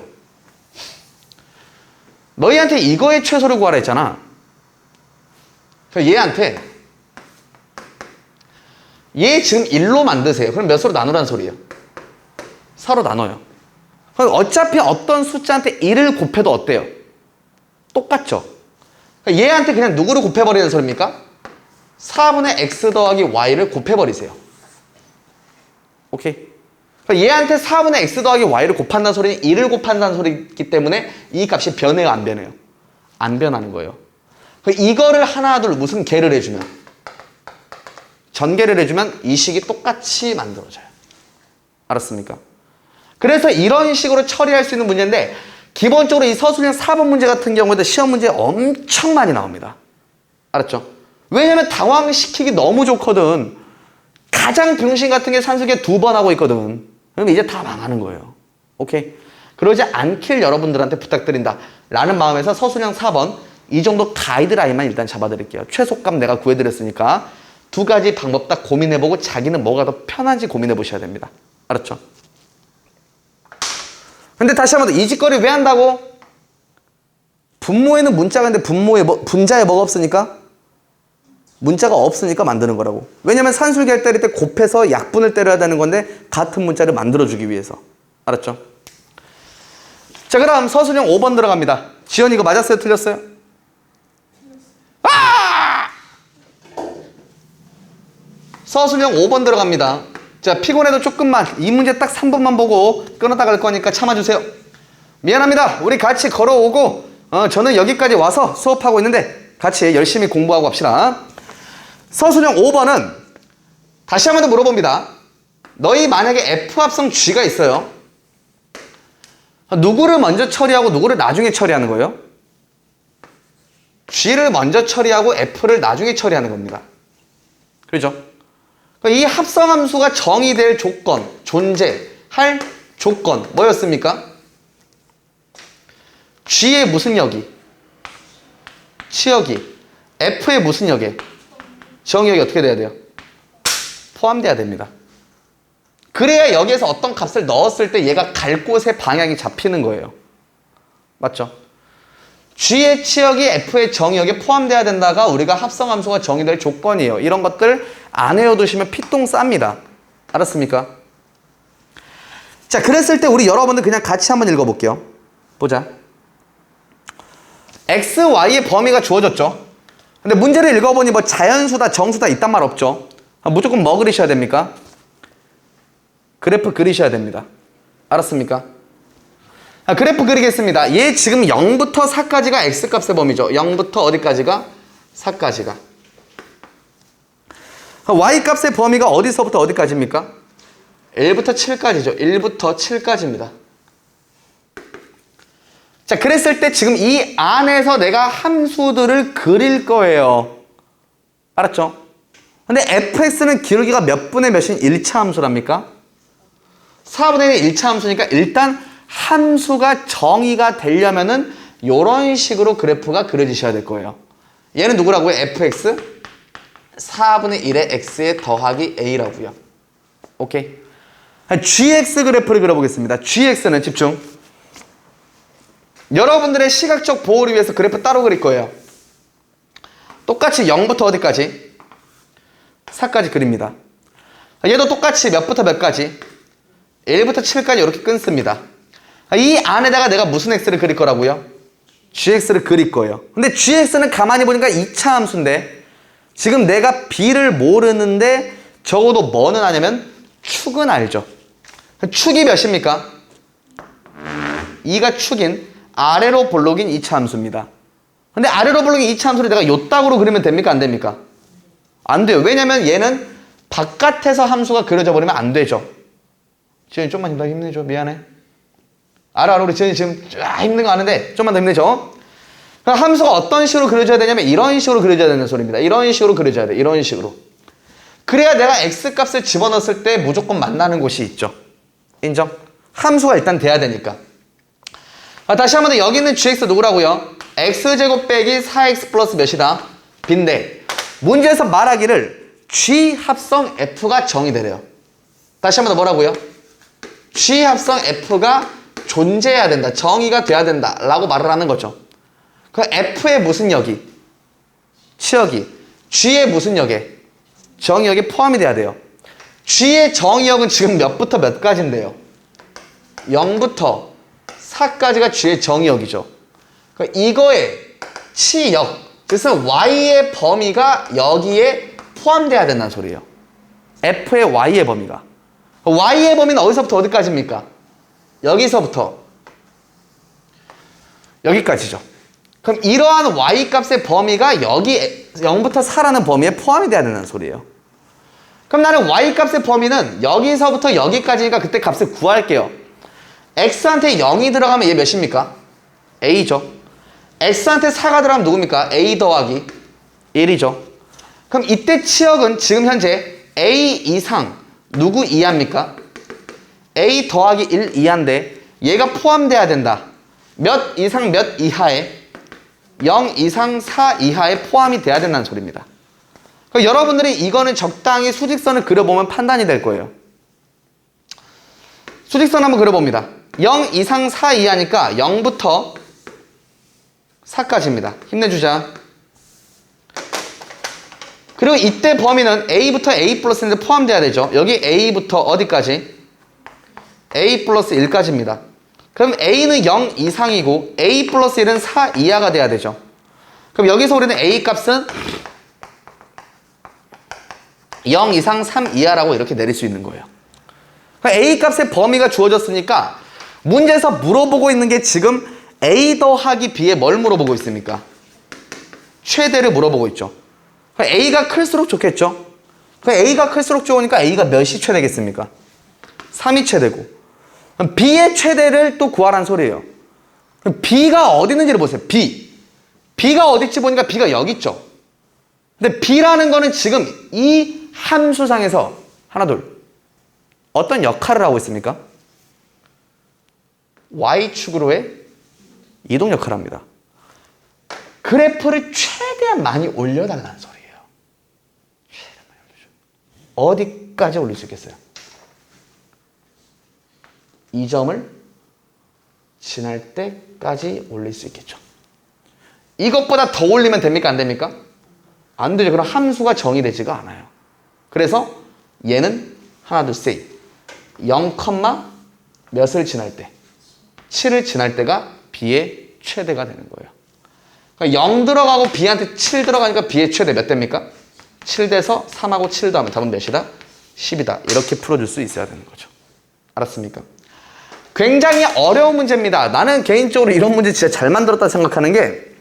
너희한테 이거의 최소를 구하라 했잖아. 얘한테 얘 지금 1로 만드세요. 그럼 몇으로 나누라는 소리예요? 4로 나눠요. 그럼 어차피 어떤 숫자한테 1을 곱해도 어때요? 똑같죠? 얘한테 그냥 누구를 곱해버리는 소리입니까? 4분의 x 더하기 y를 곱해버리세요. 오케이? 얘한테 4분의 x 더하기 y를 곱한다는 소리는 1을 곱한다는 소리이기 때문에 이 값이 변해요? 안 변해요? 안 변하는 거예요. 이거를 하나 둘 무슨 개를 해주면 전개를 해주면 이 식이 똑같이 만들어져요. 알았습니까? 그래서 이런 식으로 처리할 수 있는 문제인데 기본적으로 이 서술형 4번 문제 같은 경우에도 시험 문제에 엄청 많이 나옵니다. 알았죠? 왜냐면 당황시키기 너무 좋거든. 가장 병신 같은 게 산술기에 2번 하고 있거든. 그럼 이제 다 망하는 거예요. 오케이? 그러지 않길 여러분들한테 부탁드린다 라는 마음에서 서술형 4번 이 정도 가이드라인만 일단 잡아드릴게요. 최소값 내가 구해드렸으니까 두 가지 방법 다 고민해보고 자기는 뭐가 더 편한지 고민해보셔야 됩니다. 알았죠? 근데 다시 한번 더 이 짓거리 왜 한다고? 분모에는 문자가 있는데 분자에 뭐가 없으니까? 문자가 없으니까 만드는 거라고. 왜냐면 산술계를 때릴 때 곱해서 약분을 때려야 되는 건데 같은 문자를 만들어주기 위해서. 알았죠? 자, 그럼 서술형 5번 들어갑니다. 지연 이거 맞았어요? 틀렸어요? 아! 서술형 5번 들어갑니다. 자, 피곤해도 조금만 이 문제 딱 3번만 보고 끊었다 갈 거니까 참아주세요. 미안합니다. 우리 같이 걸어오고 저는 여기까지 와서 수업하고 있는데 같이 열심히 공부하고 합시다. 서술형 5번은 다시 한 번 더 물어봅니다. 너희 만약에 F합성 G가 있어요. 누구를 먼저 처리하고 누구를 나중에 처리하는 거예요? G를 먼저 처리하고 F를 나중에 처리하는 겁니다. 그렇죠? 이 합성함수가 정의될 조건, 존재할 조건 뭐였습니까? G의 무슨 역이? 치역이. F의 무슨 역에? 정의역이 어떻게 돼야 돼요? 포함돼야 됩니다. 그래야 여기에서 어떤 값을 넣었을 때 얘가 갈 곳의 방향이 잡히는 거예요. 맞죠? G의 치역이 F의 정의역에 포함돼야 된다가 우리가 합성함수가 정의될 조건이에요. 이런 것들 안 외워두시면 피똥 쌉니다. 알았습니까? 자, 그랬을 때 우리 여러분들 그냥 같이 한번 읽어볼게요. 보자. X, Y의 범위가 주어졌죠. 근데 문제를 읽어보니 뭐 자연수다, 정수다 이딴 말 없죠. 무조건 뭐 그리셔야 됩니까? 그래프 그리셔야 됩니다. 알았습니까? 그래프 그리겠습니다. 얘 지금 0부터 4까지가 X값의 범위죠. 0부터 어디까지가? 4까지가. Y값의 범위가 어디서부터 어디까지입니까? 1부터 7까지죠. 1부터 7까지입니다. 자, 그랬을 때 지금 이 안에서 내가 함수들을 그릴 거예요. 알았죠? 근데 fx는 기울기가 몇 분의 몇인 1차 함수랍니까? 4분의 1 1차 함수니까 일단 함수가 정의가 되려면은 이런 식으로 그래프가 그려지셔야 될 거예요. 얘는 누구라고요? fx 4분의 1의 x에 더하기 a라고요. 오케이? gx 그래프를 그려보겠습니다. gx는 집중. 여러분들의 시각적 보호를 위해서 그래프 따로 그릴 거예요. 똑같이 0부터 어디까지? 4까지 그립니다. 얘도 똑같이 몇부터 몇까지? 1부터 7까지 이렇게 끊습니다. 이 안에다가 내가 무슨 x를 그릴 거라고요? gx를 그릴 거예요. 근데 gx는 가만히 보니까 2차 함수인데 지금 내가 b를 모르는데 적어도 뭐는 아냐면 축은 알죠. 축이 몇입니까? 2가 축인 아래로 볼록인 2차 함수입니다. 근데 아래로 볼록인 2차 함수를 내가 요따구로 그리면 됩니까? 안 됩니까? 안 돼요. 왜냐면 얘는 바깥에서 함수가 그려져 버리면 안 되죠. 지현이 좀만 더 힘내줘. 미안해. 알아. 우리 지현이 지금 힘든 거 아는데 좀만 더 힘내줘. 그럼 함수가 어떤 식으로 그려져야 되냐면 이런 식으로 그려져야 되는 소리입니다. 이런 식으로 그려져야 돼. 이런 식으로. 그래야 내가 x값을 집어넣었을 때 무조건 만나는 곳이 있죠. 인정? 함수가 일단 돼야 되니까. 다시 한번 더 여기 있는 gx 누구라고요? x제곱 빼기 4x 플러스 몇이다? b인데 문제에서 말하기를 g 합성 f가 정의되래요. 다시 한번 더 뭐라고요? g 합성 f가 존재해야 된다. 정의가 돼야 된다. 라고 말을 하는 거죠. 그 f의 무슨 역이? 치역이. g의 무슨 역에? 정의역이 포함이 돼야 돼요. g의 정의역은 지금 몇부터 몇까지인데요? 0부터 4까지가 g의 정의역이죠. 그러니까 이거의 치역, 그래서 y의 범위가 여기에 포함돼야 된다는 소리예요. f의 y의 범위가. y의 범위는 어디서부터 어디까지입니까? 여기서부터 여기까지죠. 그럼 이러한 y값의 범위가 여기 0부터 4라는 범위에 포함이 돼야 된다는 소리예요. 그럼 나는 y값의 범위는 여기서부터 여기까지니까 그때 값을 구할게요. x한테 0이 들어가면 얘 몇입니까? a죠. x한테 4가 들어가면 누굽니까? a 더하기 1이죠. 그럼 이때 치역은 지금 현재 a 이상 누구 이하입니까? a 더하기 1 이하인데 얘가 포함돼야 된다. 몇 이상 몇 이하에? 0 이상 4 이하에 포함이 돼야 된다는 소리입니다. 그러니까 여러분들이 이거는 적당히 수직선을 그려보면 판단이 될 거예요. 수직선 한번 그려봅니다. 0 이상 4 이하니까 0부터 4까지입니다. 힘내주자. 그리고 이때 범위는 A부터 A 플러스인데 포함돼야 되죠. 여기 A부터 어디까지? A 플러스 1까지입니다. 그럼 A는 0 이상이고 A 플러스 1은 4 이하가 돼야 되죠. 그럼 여기서 우리는 A 값은 0 이상 3 이하라고 이렇게 내릴 수 있는 거예요. A 값의 범위가 주어졌으니까 문제에서 물어보고 있는 게 지금 A 더하기 B에 뭘 물어보고 있습니까? 최대를 물어보고 있죠. A가 클수록 좋겠죠. A가 클수록 좋으니까 A가 몇이 최대겠습니까? 3이 최대고. 그럼 B의 최대를 또 구하라는 소리예요. 그럼 B가 어디 있는지를 보세요. B가 어디 있지 보니까 B가 여기 있죠. 근데 B라는 거는 지금 이 함수상에서 하나 둘 어떤 역할을 하고 있습니까? Y축으로의 이동 역할을 합니다. 그래프를 최대한 많이 올려달라는 소리예요. 최대한 많이 올려줘. 어디까지 올릴 수 있겠어요? 이 점을 지날 때까지 올릴 수 있겠죠. 이것보다 더 올리면 됩니까? 안 됩니까? 안 되죠. 그럼 함수가 정의되지가 않아요. 그래서 얘는 하나 둘 셋 0, 몇을 지날 때? 7을 지날 때가 B의 최대가 되는 거예요. 그러니까 0 들어가고 B한테 7 들어가니까 B의 최대 몇 대입니까? 7 돼서 3하고 7 더하면 답은 몇이다? 10이다. 이렇게 풀어줄 수 있어야 되는 거죠. 알았습니까? 굉장히 어려운 문제입니다. 나는 개인적으로 이런 문제 진짜 잘 만들었다 생각하는 게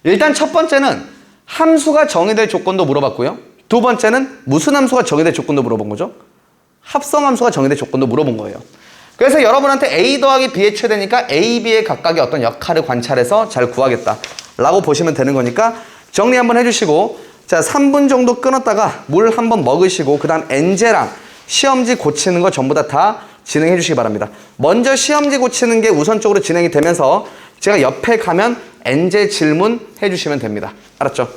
일단 첫 번째는 함수가 정의될 조건도 물어봤고요. 두 번째는 무슨 함수가 정의될 조건도 물어본 거죠. 합성함수가 정의될 조건도 물어본 거예요. 그래서 여러분한테 A 더하기 B의 최대니까 A, B의 각각의 어떤 역할을 관찰해서 잘 구하겠다 라고 보시면 되는 거니까 정리 한번 해주시고 자 3분 정도 끊었다가 물 한번 먹으시고 그 다음 엔제랑 시험지 고치는 거 전부 다 진행해 주시기 바랍니다. 먼저 시험지 고치는 게 우선적으로 진행이 되면서 제가 옆에 가면 엔제 질문 해주시면 됩니다. 알았죠?